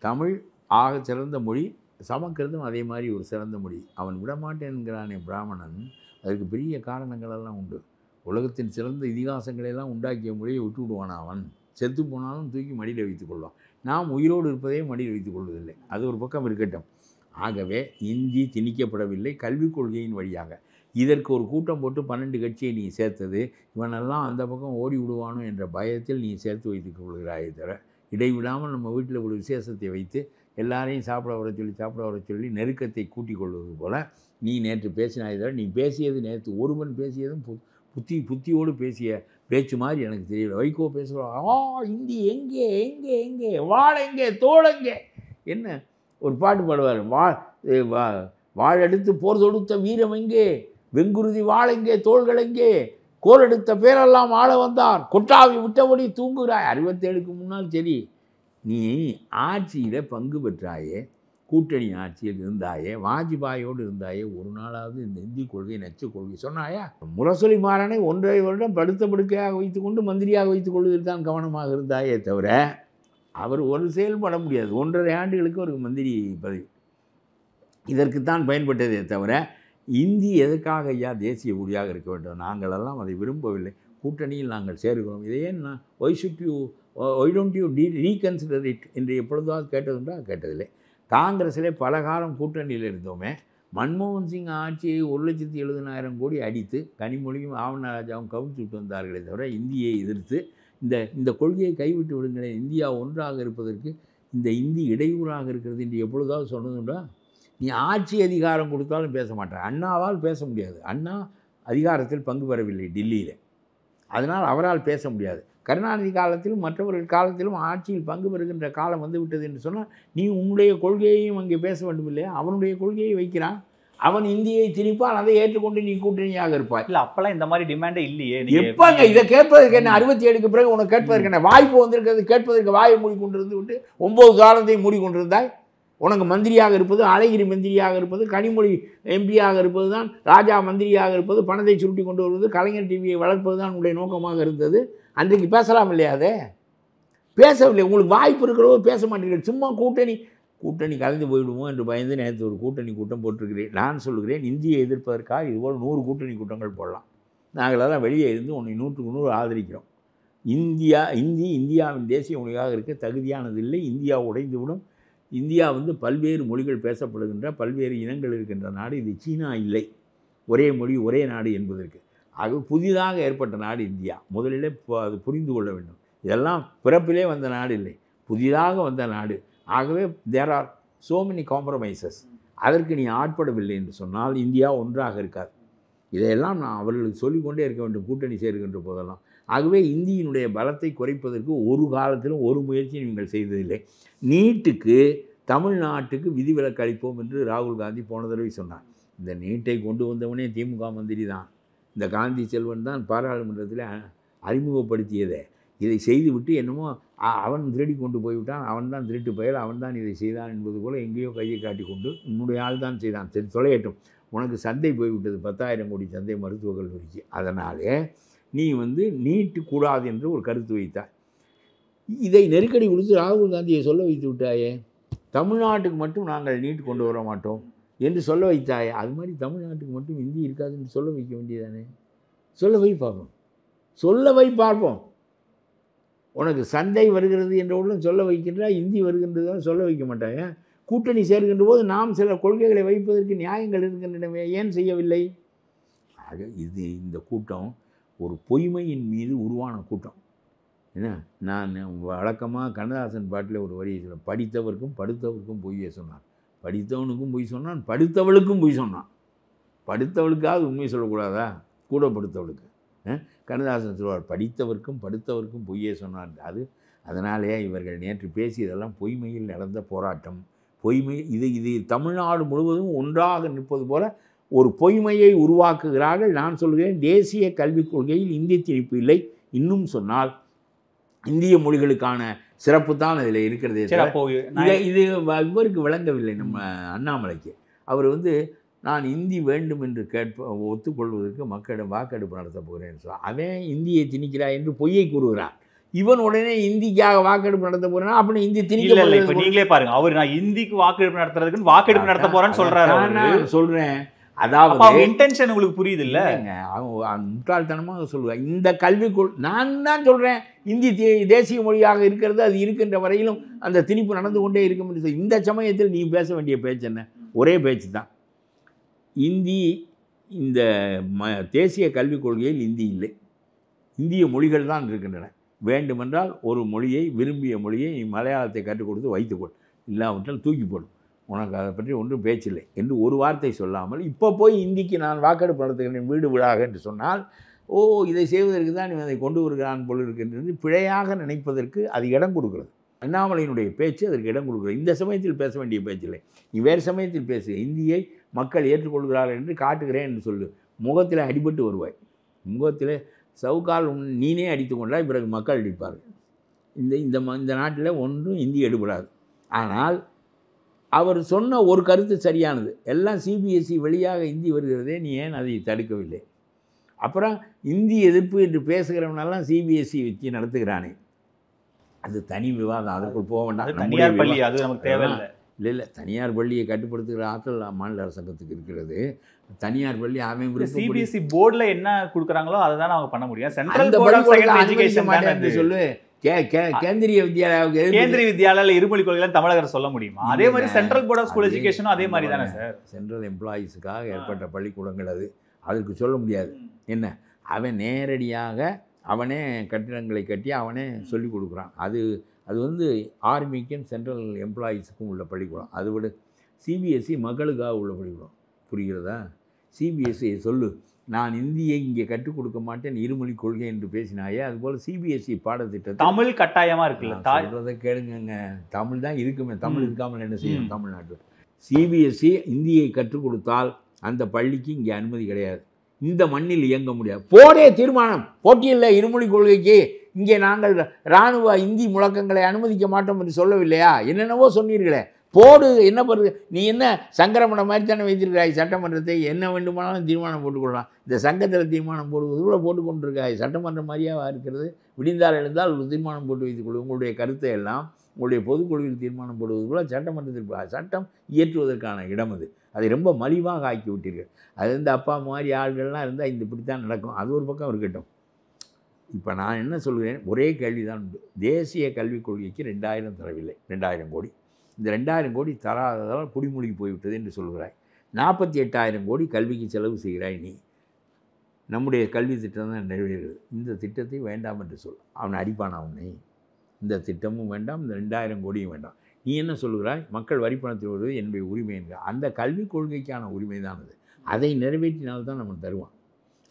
தமிழ் ஆக சிறந்த மொழி, சமஸ்கிருதம் அதே மாதிரி ஒரு சிறந்த மொழி. அவன் விடமாட்டேன்கிறானே பிராமணன், அதற்கு பெரிய காரணங்களெல்லாம் உண்டு. உலகத்தின் சிறந்த இதிகாசங்களெல்லாம் உண்டாக்கிய மொழியை விட்டு விடுவான். அவன் செத்து போனாலும் தூக்கி மடியில் வைத்துக் கொள்வான். நாம் உயிரோடு இருப்பதையும் மடியில் வைத்துக் கொள்வதில்லை. அது ஒரு பக்கம் இருக்கட்டும். ஆகவே இந்தி திணிக்கப்படவில்லை கல்விக் கொள்கையின் வழியாக. இதற்கு ஒரு கூட்டம் போட்டு 12 கட்சியை நீ சேர்த்தது, இவனெல்லாம் அந்த பக்கம் ஓடி விடுவானோ என்ற பயத்தில் நீ சேர்த்து வைத்துக் கொள்கிறாயே தவிர, இடைவிடாமல் நம்ம வீட்டில் ஒரு விசேஷத்தை வைத்து எல்லாரையும் சாப்பிட வர சொல்லி நெருக்கத்தை கூட்டிக் கொள்வது போல நீ நேற்று பேசினாய் தவிர, நீ பேசியது நேற்று ஒருவன் பேசியதும் புத்தியோடு பேசிய பேச்சு மாதிரி எனக்கு தெரியல. வைகோ பேசுகிறோம், இந்தி எங்கே எங்கே எங்கே, வாழ எங்கே, தோள் எங்கே, என்ன ஒரு பாட்டு பாடுவார், வாழெடுத்து போர் தொடுத்த வீரம் எங்கே, வெங்குருதி வாழெங்கே, தோள்கள் எங்கே, கோல் எடுத்த பேரெல்லாம் ஆள வந்தார், கொட்டாவி விட்டபடி தூங்குகிறாய். 67க்கு முன்னால் சரி, நீ ஆட்சியில் பங்கு பெற்றாயே, கூட்டணி ஆட்சியில் இருந்தாயே, வாஜ்பாயோடு இருந்தாயே, ஒரு நாளாவது இந்த இந்தி கொள்கை நச்சு கொள்கை சொன்னாயா? முரசொலி மாறனை 1.5 வருடம் படுத்த படுக்கையாக வைத்துக்கொண்டு மந்திரியாக வைத்துக் கொள்வதில் தான் கவனமாக இருந்தாயே தவிர, அவர் ஒரு செயல்பட முடியாது. 1.5 ஆண்டுகளுக்கு ஒரு மந்திரி பதவி இதற்குத்தான் பயன்பட்டதே தவிர, இந்தி எதற்காக ஐயா தேசிய மொழியாக இருக்க வேண்டும்? நாங்களெல்லாம் அதை விரும்பவில்லை. கூட்டணியில் நாங்கள் சேர்கிறோம். இதை ஏன் why don't you reconsider it என்று எப்பொழுதாவது கேட்டதுண்டா? கேட்டதில்லை. காங்கிரஸிலே பல காலம் கூட்டணியில் இருந்தோமே, மன்மோகன் சிங் ஆட்சியை 1,70,000 கோடி அடித்து கனிமொழியும் ஆவணராஜாவும் கவிழ்த்து விட்டு வந்தார்களே தவிர, இந்தியை எதிர்த்து இந்த கொள்கையை கைவிட்டு விடுங்களேன், இந்தியா ஒன்றாக இருப்பதற்கு இந்த இந்தி இடையூறாக இருக்கிறது என்று எப்பொழுதாவது சொன்னதுண்டா? நீ ஆட்சி அதிகாரம் கொடுத்தாலும் பேச மாட்டார். அண்ணாவால் பேச முடியாது. அண்ணா அதிகாரத்தில் பங்கு பெறவில்லை டெல்லியில், அதனால் அவரால் பேச முடியாது. கருணாநிதி காலத்திலும் மற்றவர்கள் காலத்திலும் ஆட்சியில் பங்கு பெறுகின்ற காலம் வந்து விட்டது என்று சொன்னால், நீ உன்னுடைய கொள்கையையும் அங்கே பேச வேண்டும் இல்லையா? அவனுடைய கொள்கையை வைக்கிறான், அவன் இந்தியை திணிப்பான், அதை ஏற்றுக்கொண்டு நீ கூட்டணியாக இருப்பாய். இல்லை, அப்போல்லாம் இந்த மாதிரி டிமாண்டே இல்லையே. எப்பங்க இதை கேட்பதற்கு என்ன? 67க்கு பிறகு உனக்கு கேட்பதற்கு என்ன? வாய்ப்பு வந்திருக்கிறது, கேட்பதற்கு வாயை மூடிக்கொண்டிருந்து விட்டு 9 காலத்தையும் மூடிக்கொண்டிருந்தாய். உனக்கு மந்திரியாக இருப்பது, அழகிரி மந்திரியாக இருப்பது, கனிமொழி எம்பியாக இருப்பது தான், ராஜா மந்திரியாக இருப்பது, பணத்தை சுருட்டி கொண்டு வருவது, கலைஞர் டிவியை வளர்ப்பது தான் உங்களுடைய நோக்கமாக இருந்தது. அன்றைக்கு பேசலாம் இல்லையா? அதே பேசவில்லை. உங்களுக்கு வாய்ப்பு இருக்கிறவோ பேச மாட்டீர்கள். சும்மா கூட்டணி கலந்து போயிடுமோ என்று பயந்து நேற்று ஒரு கூட்டணி கூட்டம் போட்டிருக்கிறேன். நான் சொல்கிறேன், இந்தியை எதிர்ப்பதற்காக இதுபோல் 100 கூட்டணி கூட்டங்கள் போடலாம். நாங்களெல்லாம் வெளியே இருந்து உன்னை 100க்கு 100 ஆதரிக்கிறோம். இந்தியாவின் தேசிய மொழியாக இருக்க தகுதியானதில்லை. இந்தியா உடைந்துவிடும். இந்தியா பல்வேறு மொழிகள் பேசப்படுகின்ற பல்வேறு இனங்கள் இருக்கின்ற நாடு. இது சீனா இல்லை, ஒரே மொழி ஒரே நாடு என்பதற்கு. ஆக புதிதாக ஏற்பட்ட நாடு இந்தியா. முதலிலே அது புரிந்து கொள்ள வேண்டும். இதெல்லாம் பிறப்பிலே வந்த நாடு இல்லை, புதிதாக வந்த நாடு. ஆகவே there are so many compromises. அதற்கு நீ ஆட்படவில்லை என்று சொன்னால் இந்தியா ஒன்றாக இருக்காது. இதையெல்லாம் நான் அவர்களுக்கு சொல்லிக்கொண்டே இருக்க வேண்டும் கூட்டணி சேர்கின்ற போதெல்லாம். ஆகவே இந்தியினுடைய பலத்தை குறைப்பதற்கு ஒரு காலத்திலும் ஒரு முயற்சியும் நீங்கள் செய்ததில்லை. நீட்டுக்கு தமிழ்நாட்டுக்கு விதிவிலக்கு அளிப்போம் என்று ராகுல் காந்தி போன தடவை சொன்னார். இந்த நீட்டை கொண்டு வந்தவனே திமுக மந்திரி தான். இந்த காந்தி செல்வன் தான் பாராளுமன்றத்தில் அறிமுகப்படுத்தியதே. இதை செய்துவிட்டு என்னமோ அவன் திருடி கொண்டு போய்விட்டான், அவன் தான் திருட்டு பயல், அவன் தான் இதை செய்தான் என்பது போல் எங்கேயோ கையை காட்டி கொண்டு உன்னுடைய ஆள் தான் செய்தான், சரி தொலையட்டும், உனக்கு சந்தை போய்விட்டது 10,000 கோடி சந்தை மருத்துவக் கல்லூரிக்கு, அதனாலே நீ நீட்டு கூடாது என்று ஒரு கருத்து வைத்தாய். இதை நெருக்கடி கொடுத்து ராகுல் காந்தியை சொல்ல வைத்து விட்டாயே. தமிழ்நாட்டுக்கு மட்டும் நாங்கள் நீட்டு கொண்டு வர மாட்டோம் என்று சொல்ல வைத்தாயே. அது மாதிரி தமிழ்நாட்டுக்கு மட்டும் இந்தி இருக்காதுன்னு சொல்ல வைக்க வேண்டியதானே. சொல்ல வை பார்ப்போம். உனக்கு சந்தை வருகிறது என்றவுடன் சொல்ல வைக்கின்றா, இந்தி வருகின்றதான் சொல்ல வைக்க மாட்டாங்க. கூட்டணி சேர்கின்ற போது நாம் சில கொள்கைகளை வைப்பதற்கு நியாயங்கள் இருக்கின்றனவே, ஏன் செய்யவில்லை? ஆக இந்த கூட்டம் ஒரு பொய்மையின் மீது உருவான கூட்டம். என்ன, நான் வழக்கமாக கண்ணதாசன் பாட்டில் ஒரு வரி சொல்ல, படித்தவருக்கும் படுத்தவருக்கும் பொய்யே சொன்னான், படித்தவனுக்கும் பொய் சொன்னான், படுத்தவளுக்கும் பொய் சொன்னான். படுத்தவளுக்காவது உண்மை சொல்லக்கூடாதா? கூட படுத்தவளுக்கு. கண்ணதாசன் சொல்வார், படித்தவர்க்கும் படுத்தவர்க்கும் பொய்யே சொன்னான். அதனாலே இவர்கள் நேற்று பேசியதெல்லாம் பொய்மையில் நடந்த போராட்டம். பொய்மை இது தமிழ்நாடு முழுவதும் ஒன்றாக நிற்பது போல ஒரு பொய்மையை உருவாக்குகிறார்கள். நான் சொல்கிறேன், தேசிய கல்விக் கொள்கையில் இந்தி திணிப்பு இல்லை. இன்னும் சொன்னால் இந்திய மொழிகளுக்கான சிறப்பு தான் அதில் இருக்கிறதே. இது இவருக்கு விளங்கவில்லை, நம்ம அண்ணாமலைக்கு. அவர் நான் இந்தி வேண்டும் என்று ஒத்துக்கொள்வதற்கு மக்களிடம் வாக்கெடுப்பு நடத்த போகிறேன் சொல். அவன் இந்தியை திணிக்கிறாய் என்று பொய்யை கூறுகிறான். இவன் உடனே இந்திக்காக வாக்கெடுப்பு நடத்த போறேன்னா அப்படின்னு இந்தி இல்ல இல்ல இப்ப திணிக்க நீங்களே பாருங்க அவர் நான் இந்திக்கு வாக்கெடுப்பு நடத்துறதுக்கு வாக்கெடுப்பு நடத்த போறேன்னு சொல்றாரு அவரு. நான் சொல்றேன். அப்ப அதாவது அவங்க இன்டென்ஷன் உங்களுக்கு புரியுது இல்ல? இல்லைங்க, அவங்க முட்டாள்தனமாக சொல்லுவாங்க. இந்த கல்விக்குள் நான் தான் சொல்கிறேன், இந்தி தேசிய மொழியாக இருக்கிறது, அது இருக்கின்ற வரையிலும் அந்த திணிப்பு நடந்து கொண்டே இருக்கும் என்று சொல்லி. இந்த சமயத்தில் நீ பேச வேண்டிய பேச்சு என்ன? ஒரே பேச்சு தான். இந்தி இந்த தேசிய கல்விக் கொள்கையில் இந்தி இல்லை, இந்திய மொழிகள் தான் இருக்கின்றன. வேண்டுமென்றால் ஒரு மொழியை, விரும்பிய மொழியை நீ மலையாளத்தை கற்றுக் கொடுத்து வைத்துக்கொள், இல்லாவிட்டால் தூக்கி போடும், உனக்கு அதை பற்றி ஒன்றும் பேச்சில்லை என்று ஒரு வார்த்தை சொல்லாமல் இப்போ போய் இந்திக்கு நான் வாக்கெடுப்பு நடத்துகிறேன் வீடு வீடாக என்று சொன்னால், ஓ இதை செய்வதற்கு தான் இவன் அதை கொண்டு வருகிறான் போல் இருக்கின்றது பிழையாக நினைப்பதற்கு அது இடம் கொடுக்கிறது. அண்ணாமலையினுடைய பேச்சு அதற்கு இடம் கொடுக்கிறது. இந்த சமயத்தில் பேச வேண்டிய பேச்சில்லை, நீ வேறு சமயத்தில் பேசு. இந்தியை மக்கள் ஏற்றுக்கொள்கிறார்கள் என்று காட்டுகிறேன் என்று சொல்லு. முகத்தில் அடிபட்டு வருவாய், முகத்தில் சவுக்கால் நீனே அடித்து கொண்டால் பிறகு மக்கள் அடிப்பார்கள். இந்த நாட்டில் ஒன்றும் இந்தி எடுபடாது. ஆனால் அவர் சொன்ன ஒரு கருத்து சரியானது. எல்லாம் சிபிஎஸ்சி வழியாக இந்தி வருகிறதே, நீ ஏன் அதை தடுக்கவில்லை? அப்புறம் இந்தி எதிர்ப்பு என்று பேசுகிறவனெல்லாம் சிபிஎஸ்சி வச்சு நடத்துகிறானே, அது தனி விவாதம், அதற்குள் போக வேண்டாம். தனியார் பள்ளி, அது நமக்கு தேவையில்லை. இல்லை ஆத்தல் பள்ளியை கட்டுப்படுத்துகிற ஆற்றல் மாநில அரசாங்கத்துக்கு இருக்கிறது. தனியார் பள்ளி அவன் சிபிஎஸ்சி போர்டுல என்ன கொடுக்குறாங்களோ அதை தான் அவங்க பண்ண முடியும். சென்ட்ரல் அந்த போர்ட் ஆஃப் பள்ளிக்கூடத்தை செகண்டரி அனுமதிக்க எஜுகேஷன் மாட்டேன் என்று சொல்லு. கேந்திரிய வித்யாலயாவுக்கு கேந்திரிய வித்யாலயில இருமொழி கொள்கைலாம் தமிழக அரசு சொல்ல முடியுமா? அதே மாதிரி சென்ட்ரல் போர்ட் ஆஃப் ஸ்கூல் எஜுகேஷனும் அதே மாதிரி தானே சார்? சென்ட்ரல் எம்ப்ளாயீஸுக்காக ஏற்பட்ட பள்ளிக்கூடங்கள் அது, அதுக்கு சொல்ல முடியாது. என்ன, அவன் நேரடியாக அவனே கட்டிடங்களை கட்டி அவனே சொல்லிக் கொடுக்குறான். அது வந்து ஆர்மிக்கும் சென்ட்ரல் எம்ப்ளாயீஸுக்கும் உள்ள பள்ளிக்கூடம். அதை விட சிபிஎஸ்சி மக்களுக்காக உள்ள பள்ளிக்கூடம். புரிகிறதா? சிபிஎஸ்சி சொல்லு, நான் இந்தியை இங்கே கற்றுக் கொடுக்க மாட்டேன், இருமொழி கொள்கை என்று பேசினாயே, அதுபோல் சிபிஎஸ்சி பாடத்திட்டத்தை தமிழ் கட்டாயமாக இருக்குல்ல, சொல்கிறத கேளுங்க. தமிழ் தான் இருக்குமே, தமிழ் இருக்காமல் என்ன செய்யும் தமிழ்நாட்டில்? சிபிஎஸ்சி இந்தியை கற்றுக் கொடுத்தால் அந்த பள்ளிக்கு இங்கே அனுமதி கிடையாது, இந்த மண்ணில் இயங்க முடியாது. போடே தீர்மானம், போட்டியில்லை இருமொழி கொள்கைக்கு, இங்கே நாங்கள் இராணுவ இந்தி முழக்கங்களை அனுமதிக்க மாட்டோம் என்று சொல்லவில்லையா? என்னென்னவோ சொன்னீர்களே, போடு. என்ன பண்ணுறது? நீ என்ன சங்கரமணம் மாதிரி தானே வைத்திருக்காய் சட்டமன்றத்தை? என்ன வேண்டுமானாலும் தீர்மானம் போட்டுக்கொள்ளலாம். இந்த சங்கத்தில் தீர்மானம் போடுவது கூட போட்டுக்கொண்டிருக்காய். சட்டமன்றம் மாதிரியாக இருக்கிறது. விடிந்தால் எழுந்தால் ஒரு தீர்மானம் போட்டு வைத்துக்கொள்ளும். உங்களுடைய கருத்தை எல்லாம் உங்களுடைய பொதுக்குழுவில் தீர்மானம் போடுவது கூட சட்டமன்றத்தில் சட்டம் இயற்றுவதற்கான இடம் அது. அதை ரொம்ப மலிவாக ஆக்கி விட்டீர்கள். அது வந்து அப்பா மாதிரி ஆள்கள்லாம் இருந்தால் இந்த இப்படித்தான் நடக்கும். அது ஒரு பக்கம் இருக்கட்டும். இப்போ நான் என்ன சொல்கிறேன், ஒரே கேள்வி தான் உண்டு. தேசிய கல்விக் கொள்கைக்கு 2000 தரவில்லை, 2000 கோடி. இந்த 2000 கோடி தராததால் குடிமொழிக்கு போய்விட்டது என்று சொல்கிறாய். 48,000 கோடி கல்விக்கு செலவு செய்கிறாய் நீ. நம்முடைய கல்வி திட்டம் தான் நிறைவேறுகிறது. இந்த திட்டத்தை வேண்டாம் என்று சொல். அவன் அடிப்பான் அவனை. இந்த திட்டமும் வேண்டாம், இந்த 2000 கோடியும் வேண்டாம். நீ என்ன சொல்கிறாய்? மக்கள் வரிப்பணத்தில் வருவது என்னுடைய உரிமை என்கிற அந்த கல்விக் கொள்கைக்கான உரிமை தான் அது. அதை நிறைவேற்றினால்தான் நம்ம தருவான்.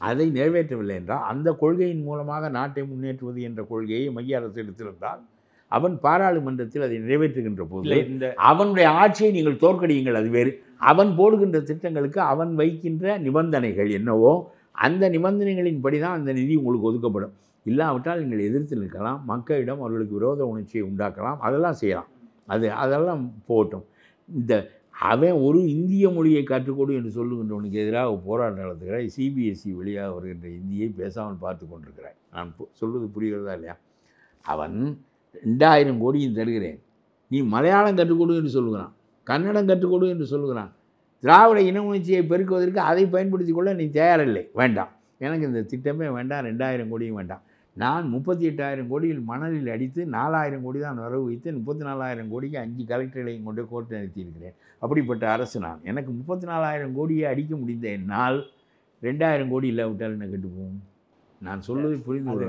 அதை நிறைவேற்றவில்லை என்றால் அந்த கொள்கையின் மூலமாக நாட்டை முன்னேற்றுவது என்ற கொள்கையை மைய அரசு எடுத்திருந்தால் அவன் பாராளுமன்றத்தில் அதை நிறைவேற்றுகின்ற போது அவனுடைய ஆட்சியை நீங்கள் தோற்கடியுங்கள், அது வேறு. அவன் போடுகின்ற திட்டங்களுக்கு அவன் வைக்கின்ற நிபந்தனைகள் என்னவோ அந்த நிபந்தனைகளின்படி தான் அந்த நிதி உங்களுக்கு ஒதுக்கப்படும். இல்லாவிட்டால் நீங்கள் எதிர்த்து நிற்கலாம், மக்களிடம் அவர்களுக்கு விரோத உணர்ச்சியை உண்டாக்கலாம், அதெல்லாம் செய்யலாம். அதெல்லாம் போகட்டும். அவன் ஒரு இந்திய மொழியை கற்றுக்கொடு என்று சொல்லுகின்றவனுக்கு எதிராக போராட்டம் நடத்துகிறாய். சிபிஎஸ்சி வழியாக வருகின்ற இந்தியை பேசாமல் பார்த்து கொண்டிருக்கிறாய். நான் சொல்வது புரிகிறதா இல்லையா? அவன் 2000 கோடியும் தருகிறேன், நீ மலையாளம் கற்றுக்கொடு என்று சொல்லுகிறான், கன்னடம் கற்றுக்கொடு என்று சொல்லுகிறான். திராவிட இன உணர்ச்சியை பெருக்குவதற்கு அதை பயன்படுத்தி கொள்ள நீ தயாரில்லை. வேண்டாம், எனக்கு இந்த திட்டமே வேண்டாம், 2000 கோடியும் வேண்டாம். நான் 38,000 கோடியில் மணலில் அடித்து 4,000 கோடி தான் வரவு வைத்து 34,000 கோடிக்கு 5 கலெக்டர்களையும் கொண்டு கோர்ட்டு நடத்தியிருக்கிறேன். அப்படிப்பட்ட அரசு நான். எனக்கு 34,000 கோடியை அடிக்க முடிந்த என்னால் 2000 கோடி இல்லாவிட்டால் என்ன கெட்டு போகும்? நான் சொல்வது புரிந்து இல்லை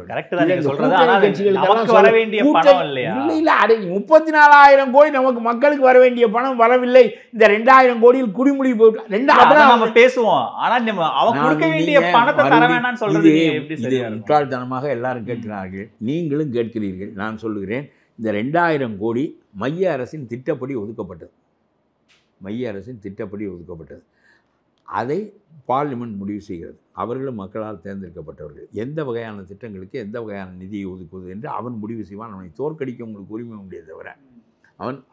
34,000 கோடி நமக்கு மக்களுக்கு வர வேண்டிய பணம் வரவில்லை. இந்த 2000 கோடியில் குடிமொழி போயிட்டு பேசுவோம். ஆனா அவங்க கொடுக்க வேண்டிய பணத்தை தர வேண்டாம்னு சொல்றது முட்டாள்தனமாக எல்லாரும் கேட்கிறார்கள், நீங்களும் கேட்கிறீர்கள். நான் சொல்லுகிறேன், இந்த 2000 கோடி மைய அரசின் திட்டப்படி ஒதுக்கப்பட்டது. மைய அரசின் திட்டப்படி ஒதுக்கப்பட்டது. அதை பார்லிமெண்ட் முடிவு செய்கிறது. அவர்களும் மக்களால் தேர்ந்தெடுக்கப்பட்டவர்கள். எந்த வகையான திட்டங்களுக்கு எந்த வகையான நிதியை ஒதுக்குவது என்று அவன் முடிவு செய்வான். அவனை தோற்கடிக்க உங்களுக்கு உரிமை உண்டே தவிர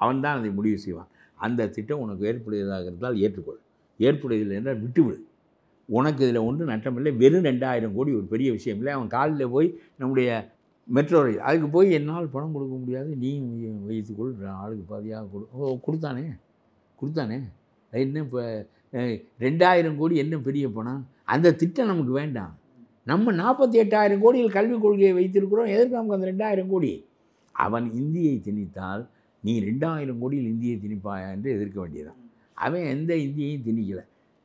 அவன் தான் அதை முடிவு செய்வான். அந்த திட்டம் உனக்கு ஏற்புடையதாக இருந்தால் ஏற்றுக்கொள், ஏற்புடையதில்லை என்றால் விட்டுவிடு. உனக்கு இதில் ஒன்றும் நட்டமில்லை. வெறும் 2000 கோடி ஒரு பெரிய விஷயம் இல்லை. அவன் காலில் போய் நம்முடைய மெட்ரோ ரயில் அதுக்கு போய் என்னால் பணம் கொடுக்க முடியாது, நீ வைத்துக்கொள், ஆளுக்கு பாதியாக கொடுத்தானே. என்ன இப்போ 2000 கோடி என்ன பெரிய பணம்? அந்த திட்டம் நமக்கு வேண்டாம். நம்ம 48,000 கோடியில் கல்விக் கொள்கையை வைத்திருக்கிறோம். எதற்கு நமக்கு அந்த 2000 கோடி? அவன் இந்தியை திணித்தால் நீ 2000 கோடியில் இந்தியை திணிப்பாயா என்று எதிர்க்க வேண்டியதான். அவன் எந்த இந்தியையும் திணிக்கலை,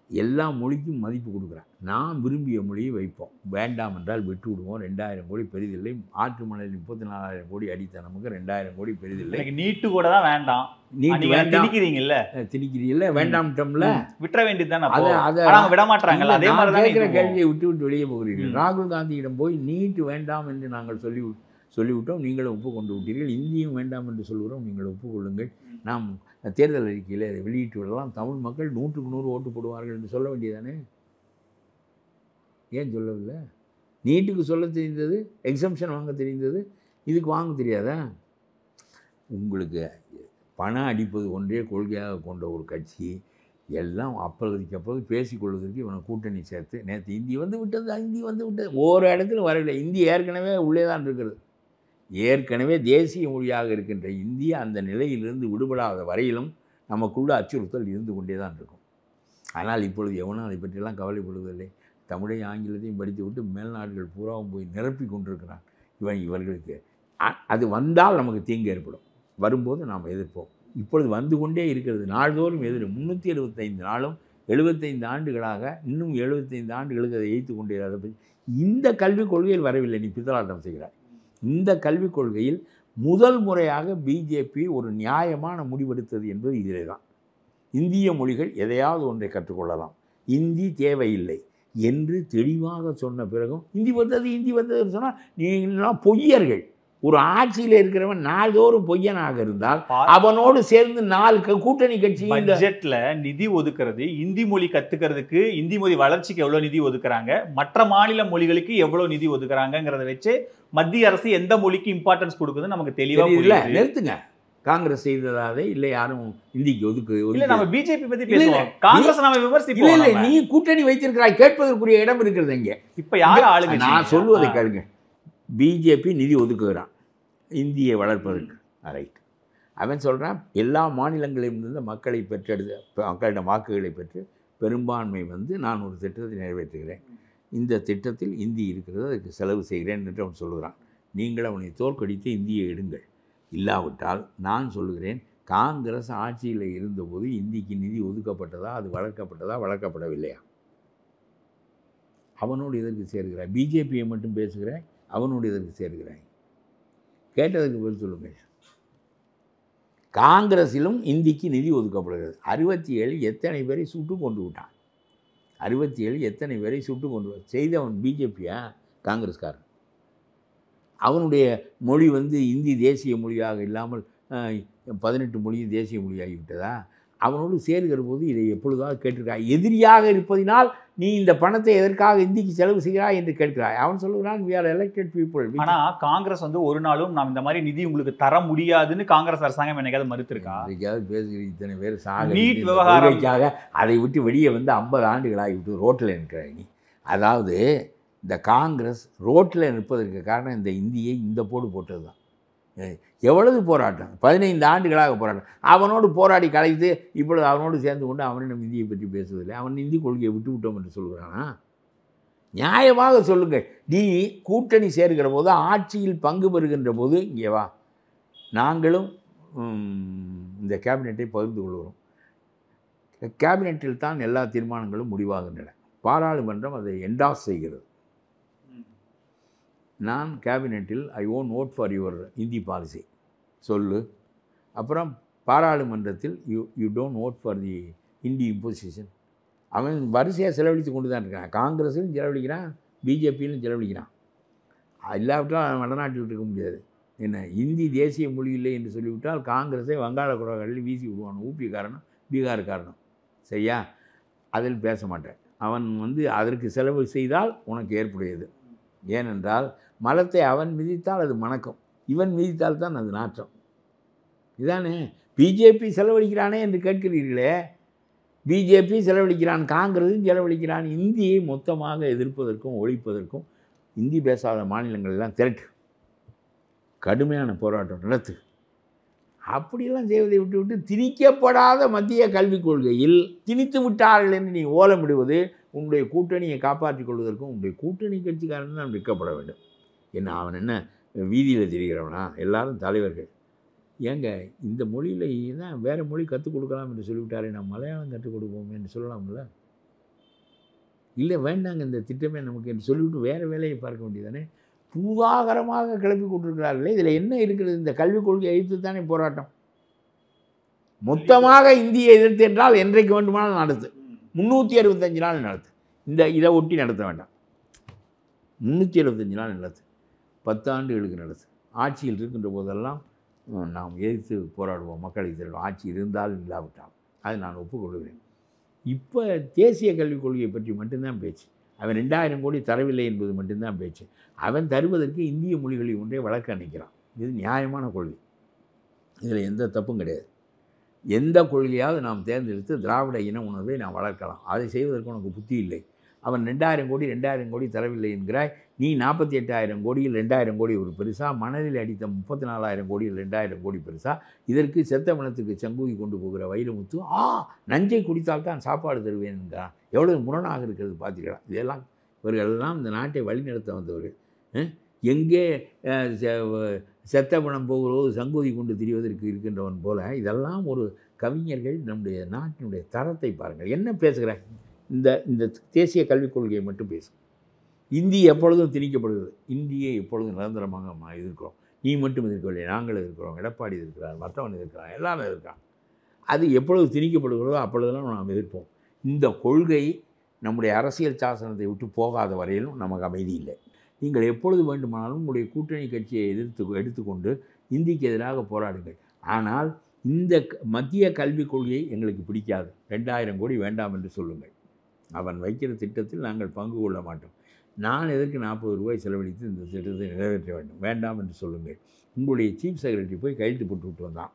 எல்லா மொழிக்கும் மதிப்பு கொடுக்குறான். நாம் விரும்பிய மொழியை வைப்போம், வேண்டாம் என்றால் விட்டு விடுவோம். 2000 கோடி பெரிதில்லை. ஆற்று மணலில் 34,000 கோடி அடித்த நமக்கு 2000 கோடி பெரிதில்லை. நீட்டு கூட தான் வேண்டாம், நீட்டு வேண்டாம் திணிக்கிறீங்கல்ல, வேண்டாம்ட்டோம்ல, விட்டுற வேண்டியதுதான். அதை விட மாட்டாங்கல்ல. அதே மாதிரி கேட்குற கேள்வியை விட்டு வெளியே போகிறீர்கள். ராகுல் காந்தியிடம் போய் நீட்டு வேண்டாம் என்று நாங்கள் சொல்லிவிட்டோம், நீங்களும் ஒப்புக்கொண்டு விட்டீர்கள். இந்தியும் வேண்டாம் என்று சொல்கிறோம், நீங்கள் ஒப்புக்கொள்ளுங்கள். நாம் தேர்தல் அறிக்கையில் அதை வெளியிட்டு விடலாம். தமிழ் மக்கள் 100க்கு 100 ஓட்டு போடுவார்கள் என்று சொல்ல வேண்டியதானே? ஏன் சொல்லவில்லை? நீட்டுக்கு சொல்ல தெரிந்தது, எக்ஸம்ஷன் வாங்க தெரிந்தது, இதுக்கு வாங்க தெரியாதா? உங்களுக்கு பணம் அடிப்பது ஒன்றே கொள்கையாக கொண்ட ஒரு கட்சி எல்லாம் அப்போதைக்கு பேசிக்கொள்வதற்கு இவனை கூட்டணி சேர்த்து நேற்று இந்தி வந்து விட்டது, ஒரு இடத்துல வரவில்லை. இந்தி ஏற்கனவே உள்ளே தான் இருக்கிறது. ஏற்கனவே தேசிய மொழியாக இருக்கின்ற இந்தி அந்த நிலையிலிருந்து விடுபடாத வரையிலும் நமக்குள்ள அச்சுறுத்தல் இருந்து கொண்டே தான் இருக்கும். ஆனால் இப்பொழுது எவனும் அதை பற்றியெல்லாம் கவலைப்படுவதில்லை. தமிழையும் ஆங்கிலத்தையும் படித்து விட்டு மேல்நாடுகள் பூராவும் போய் நிரப்பி கொண்டிருக்கிறான். இவர்களுக்கு அது வந்தால் நமக்கு தீங்கு ஏற்படும். வரும்போது நாம் எதிர்ப்போம். இப்பொழுது வந்து கொண்டே இருக்கிறது, நாள்தோறும் 375 நாளும் 75 ஆண்டுகளாக, இன்னும் 75 ஆண்டுகளுக்கு அதை எய்த்து கொண்டே. அதை பற்றி இந்த கல்விக் கொள்கையில் வரவில்லை. நீ பித்தலாட்டம் செய்கிறாய். இந்த கல்விக் கொள்கையில் முதல் முறையாக பிஜேபி ஒரு நியாயமான முடிவெடுத்தது என்பது இதிலே தான். இந்திய மொழிகள் எதையாவது ஒன்றை கற்றுக்கொள்ளலாம், இந்தி தேவையில்லை என்று தெளிவாக சொன்ன பிறகும் இந்தி வந்ததுன்னு சொன்னால் நீங்களாம் பொய்யர்கள். ஒரு ஆட்சியில் இருக்கிறவன் நாள்தோறும் பொய்யனாக இருந்தால் அவனோடு சேர்ந்து 4 கூட்டணி கட்சி பட்ஜெட்ல நிதி ஒதுக்குறது, இந்தி மொழி கத்துக்கிறதுக்கு, இந்தி மொழி வளர்ச்சிக்கு எவ்வளவு நிதி ஒதுக்குறாங்க, மற்ற மாநில மொழிகளுக்கு எவ்வளவு நிதி ஒதுக்குறாங்கிறத வச்சு மத்திய அரசு எந்த மொழிக்கு இம்பார்ட்டன்ஸ் கொடுக்குதுன்னு நமக்கு தெளிவா இல்லை. நிறுத்துங்க. காங்கிரஸ் செய்ததாவே இல்லை, யாரும் இந்திக்கு ஒதுக்கு. நம்ம பிஜேபி பத்தி பேசுவோம், காங்கிரஸ் நாம விமர்சிப்போம். இல்லை, நீ கூட்டணி வைத்திருக்கிறாய், கேட்பதற்குரிய இடம் இருக்கிறது இங்கே. இப்ப யாரு ஆளுங்க? நான் சொல்லுவதை கேளுங்க. பிஜேபி நிதி ஒதுக்குகிறான் இந்தியை வளர்ப்பதற்கு, ரைட். அவன் சொல்கிறான் எல்லா மாநிலங்களிலிருந்து மக்களை மக்களிடம் வாக்குகளை பெற்று பெரும்பான்மை வந்து நான் ஒரு திட்டத்தை நிறைவேற்றுகிறேன், இந்த திட்டத்தில் இந்தி இருக்கிறது, அதுக்கு செலவு செய்கிறேன் என்று அவன் சொல்லுகிறான். நீங்கள் அவனை தோற்கடித்து இந்தியை எடுங்கள். இல்லாவிட்டால் நான் சொல்லுகிறேன், காங்கிரஸ் ஆட்சியில் இருந்தபோது இந்திக்கு நிதி ஒதுக்கப்பட்டதா, அது வளர்க்கப்படவில்லையா? அவனோடு எதற்கு சேர்கிறாய்? பிஜேபியை மட்டும் பேசுகிறாய், அவனோடு எதற்கு சேர்கிறாய்? கேட்டதுக்கு பதில் சொல்லுங்கள். காங்கிரஸிலும் இந்திக்கு நிதி ஒதுக்கப்படுகிறது. 67 எத்தனை பேரை சுட்டு கொண்டு விட்டான்? 67 எத்தனை பேரை சுட்டு கொண்டு செய்தவன் பிஜேபியா? காங்கிரஸ்காரன். அவனுடைய மொழி வந்து இந்தி தேசிய மொழியாக இல்லாமல் 18 மொழியும் தேசிய மொழியாகிவிட்டதா? அவனோடு சேர்கிற போது இதை எப்பொழுதாவது கேட்டிருக்காய்? எதிரியாக இருப்பதினால் நீ இந்த பணத்தை எதற்காக இந்திக்கு செலவு செய்கிறாய் என்று கேட்கிறாய். அவன் சொல்லுகிறான், we are elected people. ஆனால் காங்கிரஸ் வந்து ஒரு நாளும் நாம் இந்த மாதிரி நிதி உங்களுக்கு தர முடியாதுன்னு காங்கிரஸ் அரசாங்கம் என்னைக்காவது மறுத்திருக்கா? என்னைக்காவது பேசுகிற இத்தனை பேர் சாக நீட் விவகாரம் அதை விட்டு வெளியே வந்து 50 ஆண்டுகளாகிவிட்டு ரோட்டில் நிற்கிறாய் நீ. அதாவது இந்த காங்கிரஸ் ரோட்டில் நிற்பதற்கு காரணம் இந்த இந்தியை இந்த போட்டது தான். எவ்வளவு போராட்டம், 15 ஆண்டுகளாக போராட்டம். அவனோடு போராடி கலைத்து இப்பொழுது அவனோடு சேர்ந்து கொண்டு அவனிடம் இந்தியை பற்றி பேசுவதில்லை. அவன் இந்தி கொள்கையை விட்டுவிட்டோம் என்று சொல்கிறானா? நியாயமாக சொல்லுங்கள். நீ கூட்டணி சேர்கிற போது, ஆட்சியில் பங்கு பெறுகின்ற போது, இங்கே வா, நாங்களும் இந்த கேபினெட்டை பகிர்ந்து கொள்கிறோம். கேபினெட்டில் தான் எல்லா தீர்மானங்களும் முடிவாகின்றன. பாராளுமன்றம் அதை என்டாஸ் செய்கிறது. நான் கேபினெட்டில் I won't vote for your Hindi policy சொல்லு. அப்புறம் பாராளுமன்றத்தில் you don't vote for the Hindi imposition. அவன் வரிசையாக செலவழித்து கொண்டு தான் இருக்கான். காங்கிரஸிலும் செலவழிக்கிறான், பிஜேபியிலும் செலவழிக்கிறான். இல்லாவிட்டால் அவன் வடநாட்டில் இருக்க முடியாது. என்ன, இந்தி தேசிய மொழி இல்லை என்று சொல்லிவிட்டால் காங்கிரஸை வங்காள குடாக்களில் வீசி விடுவான். ஊபி காரணம், பீகார் காரணம். சரியா? அதில் பேச மாட்டேன். அவன் வந்து அதற்கு செலவு செய்தால் உனக்கு ஏற்புடையது. ஏனென்றால் மலத்தை அவன் மிதித்தால் அது மணக்கம், இவன் மிதித்தால் தான் அது நாற்றம். இதானே பிஜேபி செலவழிக்கிறானே என்று கேட்கிறீர்களே. பிஜேபி செலவழிக்கிறான், காங்கிரஸும் செலவழிக்கிறான். இந்தியை மொத்தமாக எதிர்ப்பதற்கும் ஒழிப்பதற்கும் இந்தி பேசாத மாநிலங்களெல்லாம் திரட்டு. கடுமையான போராட்டம் நடத்து. அப்படியெல்லாம் செய்வதை விட்டு திணிக்கப்படாத மத்திய கல்விக் கொள்கையில் திணித்து விட்டார்கள் என்று நீ ஓலமிடுவது உன்னுடைய கூட்டணியை காப்பாற்றிக் கொள்வதற்கும் உன்னுடைய கூட்டணி கட்சிக்காரன் தான் விற்கப்பட வேண்டும். என்ன அவன் என்ன வீதியில் திரிகிறவனா? எல்லாரும் தலைவர்கள். ஏங்க இந்த மொழியில் தான் வேறு மொழி கற்றுக் கொடுக்கலாம் என்று சொல்லிவிட்டாரே, நான் மலையாளம் கற்றுக் கொடுப்போம் என்று சொல்லலாம்ல? இல்லை வேண்டாங்க இந்த திட்டமே நமக்கு என்று சொல்லிவிட்டு வேறு வேலையை பார்க்க வேண்டியதானே? பூதாகரமாக கிளப்பி கொண்டிருக்கிறார்களே, இதில் என்ன இருக்கிறது? இந்த கல்விக் கொள்கையை எதிர்த்து தானே போராட்டம். மொத்தமாக இந்தியை எதிர்த்து என்றால் என்றைக்கு வேண்டுமானாலும் நடத்து, 365 நாள் நடத்து. இதை ஒட்டி நடத்த வேண்டாம். 365 நாள் நடத்து, 10 ஆண்டுகளுக்கு நடத்து. ஆட்சியில் இருக்கின்ற போதெல்லாம் நாம் எதிர்த்து போராடுவோம், மக்களுக்கு தெரியும். ஆட்சி இருந்தாலும் இல்லாவிட்டால் அதை நான் ஒப்புக்கொள்கிறேன். இப்போ தேசிய கல்விக் கொள்கையை பற்றி மட்டும்தான் பேச்சு. அவன் 2000 கோடி தரவில்லை என்பது மட்டும்தான் பேச்சு. அவன் தருவதற்கு இந்திய மொழிகளில் ஒன்றே வழக்க நினைக்கிறான். இது நியாயமான கொள்கை, இதில் எந்த தப்பும் கிடையாது. எந்த கொள்கையாவது நாம் தேர்ந்தெடுத்து திராவிட இன உணர்வை நாம் வளர்க்கலாம். அதை செய்வதற்கு உனக்கு புத்தி இல்லை. அவன் 2000 கோடி தரவில்லை என்கிறாய். நீ 48,000 கோடியில் 2000 கோடி ஒரு பெருசா? மணலில் அடித்த 34,000 கோடியில் 2000 கோடி பெருசா? இதற்கு செத்த மனத்துக்கு சங்கூதி கொண்டு போகிற வைரமுத்து நஞ்சை குடித்தால் தான் சாப்பாடு தருவேன் என்கிறான். எவ்வளவு முரணாக இருக்கிறது பார்த்தீர்களா? இதெல்லாம் இவர்களெல்லாம் இந்த நாட்டை வழிநடத்த வந்தவர்கள். எங்கே செத்த பணம் போகிறோது சங்கூதி கொண்டு திரிவதற்கு இருக்கின்றவன் போல இதெல்லாம் ஒரு கவிஞர்கள். நம்முடைய நாட்டினுடைய தரத்தை பாருங்கள். என்ன பேசுகிறாங்க? இந்த தேசிய கல்விக் கொள்கையை மட்டும் பேசும். இந்தி எப்பொழுதும் திணிக்கப்படுகிறது. இந்தியை எப்பொழுதும் நிரந்தரமாக எதிர்க்கிறோம். நீ மட்டும் எதிர்க்கவில்லை, நாங்கள் எதிர்க்கிறோம், எடப்பாடி எதிர்க்கிறார், மற்றவன் எதிர்க்கிறான், எல்லாரும் எதிர்க்கிறான். அது எப்பொழுது திணிக்கப்படுகிறதோ அப்பொழுதெல்லாம் நாம் எதிர்ப்போம். இந்த கொள்கை நம்முடைய அரசியல் சாசனத்தை விட்டு போகாத வரையிலும் நமக்கு அமைதி இல்லை. நீங்கள் எப்பொழுது வேண்டுமானாலும் உங்களுடைய கூட்டணி கட்சியை எடுத்துக்கொண்டு இந்திக்கு எதிராக போராடுங்கள். ஆனால் இந்த மத்திய கல்விக் கொள்கையை எங்களுக்கு பிடிக்காது, 2000 கோடி வேண்டாம் என்று சொல்லுங்கள். அவன் வைக்கிற திட்டத்தில் நாங்கள் பங்கு கொள்ள மாட்டோம். நான் எதற்கு 40 ரூபாய் செலவழித்து இந்த திட்டத்தை நிறைவேற்ற வேண்டும்? வேண்டாம் என்று சொல்லுங்கள். உங்களுடைய சீஃப் செக்ரட்டரி போய் கையெழுத்து போட்டு வந்தான்.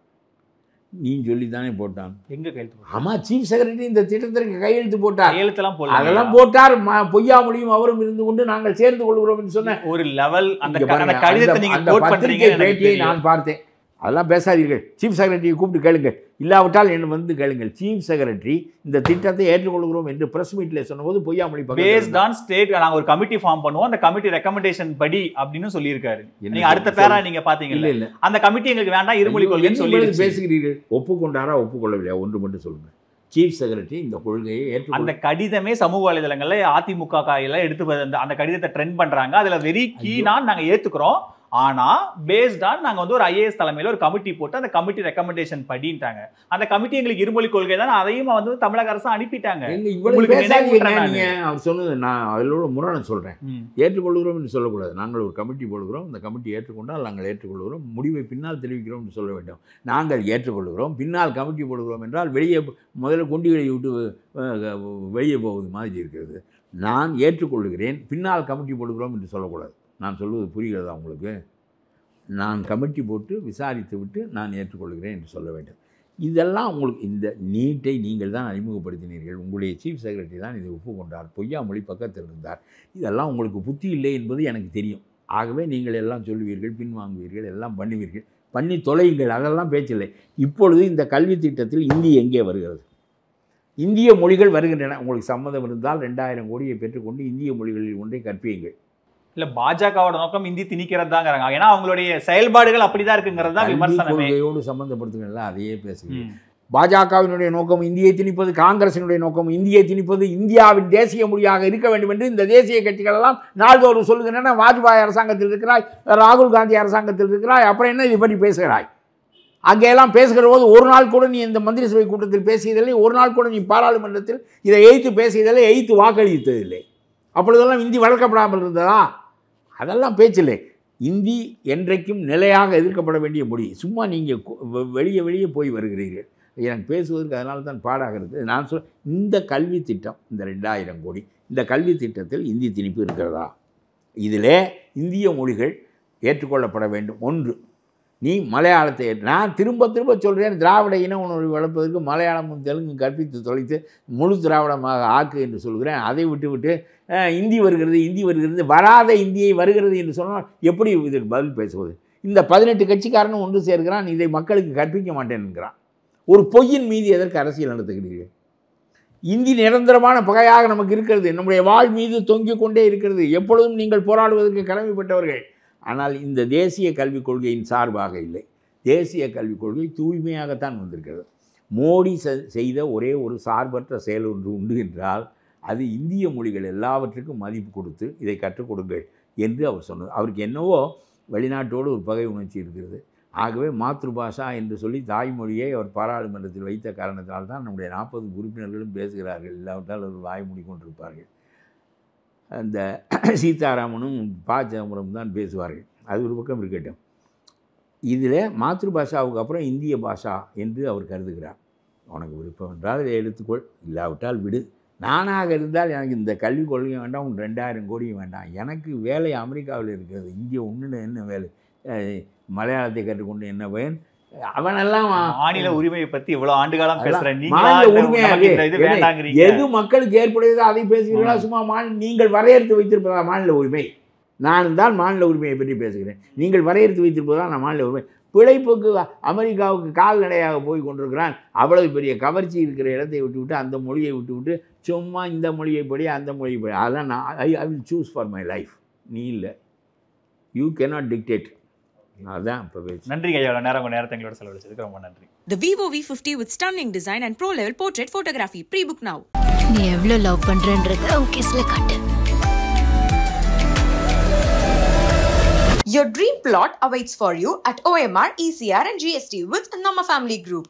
நீ சொல்லி தானே போட்டான். எங்கே கையெழுத்து? ஆமாம், சீஃப் செக்ரட்டரி இந்த திட்டத்திற்கு கையெழுத்து போட்டார். கையெழுத்தெல்லாம் போடல, அதெல்லாம் போட்டார். பொய்யா மொழியும் அவரும் இருந்து கொண்டு நாங்கள் சேர்ந்து கொள்கிறோம் என்று சொன்ன ஒரு லெவல் அந்த கடிதத்தை நீங்க கோட் பண்றீங்க. பேட்டியை நான் பார்த்தேன். அதெல்லாம் பேசாதீர்கள். சீஃப் செக்ரட்டரியை கூப்பிட்டு கேளுங்கள், இல்லாவிட்டால் என்ன வந்து கேளுங்கள். சீஃப் செக்ரட்டரி இந்த திட்டத்தை ஏற்றுக்கொள்கிறோம் என்று பிரஸ் மீட்ல சொன்னபோது பொய்யாமொழி பேஸ்ட் ஆன் ஸ்டேட் நாங்க ஒரு கமிட்டி ஃபார்ம் பண்ணுவோம், அந்த கமிட்டி ரெக்கமெண்டேஷன் படி அப்படின்னு சொல்லியிருக்காரு. நீங்க அடுத்த பேரா நீங்க பாத்தீங்கல்ல, இல்ல அந்த கமிட்டி எங்களுக்கு வேண்டாம், இருமொழி கொள்கைன்னு சொல்லி பேசுகிறீர்கள். ஒப்புக்கொண்டாரா ஒப்புக்கொள்ளவில்லையா? ஒன்று மட்டும் சொல்லுங்க. சீஃப் செக்ரட்டரி இந்த கொள்கையை ஏற்று அந்த கடிதமே சமூக வலைதளங்கள்ல அதிமுக காயில எடுத்து அந்த கடிதத்தை ட்ரெண்ட் பண்றாங்க. அதுல வெரி கீனான் நாங்க ஏத்துக்கிறோம், ஆனா பேஸ்ட் ஆன் நாங்க வந்து ஒரு ஐஏஎஸ் தலைமையில ஒரு கமிட்டி போட்டு அந்த கமிட்டி ரெக்கமெண்டேஷன் படின்ட்டாங்க. அந்த கமிட்டி எங்களுக்கு இருமொழி கொள்கை தான், அதையும் வந்து தமிழக அரசு அனுப்பிட்டாங்க. அவர் சொன்னது நான் அதோட முரணை சொல்றேன். ஏற்றுக்கொள்கிறோம் என்று சொல்லக்கூடாது. நாங்கள் ஒரு கமிட்டி போடுகிறோம், அந்த கமிட்டி ஏற்றுக்கொண்டால் நாங்கள் ஏற்றுக்கொள்கிறோம், முடிவை பின்னால் தெரிவிக்கிறோம் என்று சொல்ல வேண்டும். நாங்கள் ஏற்றுக்கொள்கிறோம், பின்னால் கமிட்டி போடுகிறோம் என்றால் வெளியே முதல்ல கொண்டு வெளியே விட்டு வெளியே போவது மாதிரி இருக்கிறது. நான் ஏற்றுக்கொள்கிறேன், பின்னால் கமிட்டி போடுகிறோம் என்று சொல்லக்கூடாது. நான் சொல்வது புரிகிறதா உங்களுக்கு? நான் கமிட்டி போட்டு விசாரித்து விட்டு நான் ஏற்றுக்கொள்கிறேன் என்று சொல்ல வேண்டும். இதெல்லாம் உங்களுக்கு இந்த நீட்டை நீங்கள் தான் அறிமுகப்படுத்தினீர்கள். உங்களுடைய சீஃப் செக்ரட்டரி தான் இதை ஒப்புக்கொண்டார். பொய்யாமொழி பக்கத்தில் இருந்தார். இதெல்லாம் உங்களுக்கு புத்தி இல்லை என்பது எனக்கு தெரியும். ஆகவே நீங்கள் எல்லாம் சொல்லுவீர்கள், பின்வாங்குவீர்கள், எல்லாம் பண்ணுவீர்கள், பண்ணி தொலையுங்கள். அதெல்லாம் பேச்சில்லை. இப்பொழுது இந்த கல்வி திட்டத்தில் இந்தி எங்கே வருகிறது? இந்திய மொழிகள் வருகின்றன. உங்களுக்கு சம்மதம் இருந்தால் 2000 கோடியை பெற்றுக்கொண்டு இந்திய மொழிகளில் ஒன்றை கற்பியுங்கள். இல்ல பாஜகவோட நோக்கம் இந்தி திணிக்கிறதாங்கிறாங்க. ஏன்னா அவங்களுடைய செயல்பாடுகள் அப்படிதான் இருக்குங்கிறது தான் விமர்சனமே. கொள்கையோடு சம்பந்தப்படுத்துங்களா? அதையே பேசுங்க. பாஜகவினுடைய நோக்கம் இந்தியை திணிப்பது, காங்கிரசினுடைய நோக்கம் இந்தியை திணிப்பது, இந்தியாவின் தேசிய மொழியாக இருக்க வேண்டும் என்று இந்த தேசிய கட்சிகள் எல்லாம் நாள்தோறும் சொல்லுகின்றன. வாஜ்பாய் அரசாங்கத்தில் இருக்கிறாய், ராகுல் காந்தி அரசாங்கத்தில் இருக்கிறாய், அப்புறம் என்ன இதை பற்றி பேசுகிறாய்? அங்கெல்லாம் பேசுகிற போது ஒரு நாள் கூட நீ இந்த மந்திரி சபை கூட்டத்தில் பேசியதில்லை, ஒரு நாள் கூட நீ பாராளுமன்றத்தில் இதை எய்த்து பேசியதில்லை, எய்த்து வாக்களித்ததில்லை. அப்பொழுதெல்லாம் இந்தி வளர்க்கப்படாமல் இருந்ததா? அதெல்லாம் பேச்சில்லை. இந்தி என்றைக்கும் நிலையாக எதிர்க்கப்பட வேண்டிய மொழி. சும்மா நீங்கள் வெளியே போய் வருகிறீர்கள். எனக்கு பேசுவதற்கு அதனால தான் பாடாகிறது. நான் இந்த கல்வி திட்டம், இந்த 2000 கோடி, இந்த கல்வி திட்டத்தில் இந்தி திணிப்பு இருக்கிறதா? இதில் இந்திய மொழிகள் ஏற்றுக்கொள்ளப்பட வேண்டும். ஒன்று, நீ மலையாளத்தை நான் திரும்ப சொல்கிறேன், திராவிட இன உணர்வை வளர்ப்பதற்கு மலையாளமும் தெலுங்கும் கற்பித்து தொலைத்து முழு திராவிடமாக ஆக்கு என்று சொல்கிறேன். அதை விட்டு இந்தி வருகிறது, வராத இந்தியை வருகிறது என்று சொன்னால் எப்படி இதற்கு பதில் பேசுவது? இந்த 18 கட்சிக்காரனும் ஒன்று சேர்க்கிறான், இதை மக்களுக்கு கற்பிக்க மாட்டேன்கிறான். ஒரு பொய்யின் மீது எதற்கு அரசியல் நடத்துகிறீர்கள்? இந்தி நிரந்தரமான பகையாக நமக்கு இருக்கிறது, நம்முடைய வாழ் மீது தொங்கிக் கொண்டே இருக்கிறது. எப்பொழுதும் நீங்கள் போராடுவதற்கு கடமைப்பட்டவர்கள். ஆனால் இந்த தேசிய கல்விக் கொள்கையின் சார்பாக இல்லை. தேசிய கல்விக் கொள்கை தூய்மையாகத்தான் வந்திருக்கிறது. மோடி செய்த ஒரே ஒரு சார்பற்ற செயல் ஒன்று உண்டு என்றால் அது இந்திய மொழிகள் எல்லாவற்றுக்கும் மதிப்பு கொடுத்து இதை கற்றுக் கொடுங்கள் என்று அவர் சொன்னது. அவருக்கு என்னவோ வெளிநாட்டோடு ஒரு பகை உணர்ச்சி இருக்கிறது. ஆகவே மாத்ருபாஷா என்று சொல்லி தாய்மொழியை அவர் பாராளுமன்றத்தில் வைத்த காரணத்தினால் தான் நம்முடைய 40 உறுப்பினர்களும் பேசுகிறார்கள். இல்லாவிட்டால் அவர் வாய் மூடிக்கொண்டிருப்பார்கள். அந்த சீதாராமனும் சிதம்பரம் தான் பேசுவார்கள். அது ஒரு பக்கம் இருக்கட்டும். இதில் மாத்ருபாஷாவுக்கு அப்புறம் இந்திய பாஷா என்று அவர் கருதுகிறார். உனக்கு விருப்பம் என்றால் இதை எடுத்துக்கொள், இல்லாவிட்டால் விடு. நானாக இருந்தால் எனக்கு இந்த கல்விக் கொள்கையும் வேண்டாம், 2000 கோடியும் வேண்டாம். எனக்கு வேலை அமெரிக்காவில் இருக்கிறது, இங்கே ஒன்று என்ன வேலை? மலையாளத்தை கற்றுக்கொண்டு என்ன பயன்? அவனெல்லாம் மாநில உரிமையை பற்றி இவ்வளோ ஆண்டுகாலம் பேசுகிறேன். எது மக்களுக்கு ஏற்படுகிறதோ அதை பேசுகிறீர்களா? சும்மா நீங்கள் வரையறுத்து வைத்திருப்பதா மாநில உரிமை? நான் தான் மாநில உரிமையை பற்றி பேசுகிறேன். நீங்கள் வரையறுத்து வைத்திருப்பதா நான் மாநில உரிமை? பிழைப்புக்கு அமெரிக்காவுக்கு கால்நடையாக போய் கொண்டிருக்கிறான். அவ்வளவு பெரிய கவர்ச்சி இருக்கிற இடத்தை விட்டுவிட்டு அந்த மொழியை விட்டுவிட்டு சும்மா இந்த மொழியை படி அந்த மொழியை படி. அதெல்லாம் நான் I will choose for my life. நீ இல்லை, யூ கேனாட் டிக்டேட். அதான் இப்போ பேச்சு. நன்றி ஐயா, நேரத்தை எங்களோட செலவழிச்சதுக்கு ரொம்ப நன்றி. The Vivo V50 with stunning design and pro level portrait photography. Pre-book now. நீ எவ்வளவு லவ் பண்றேன்றத உன் கிஸ்ல காட்டு. Your dream plot awaits for you at OMR, ECR and GST with Nama Family Group.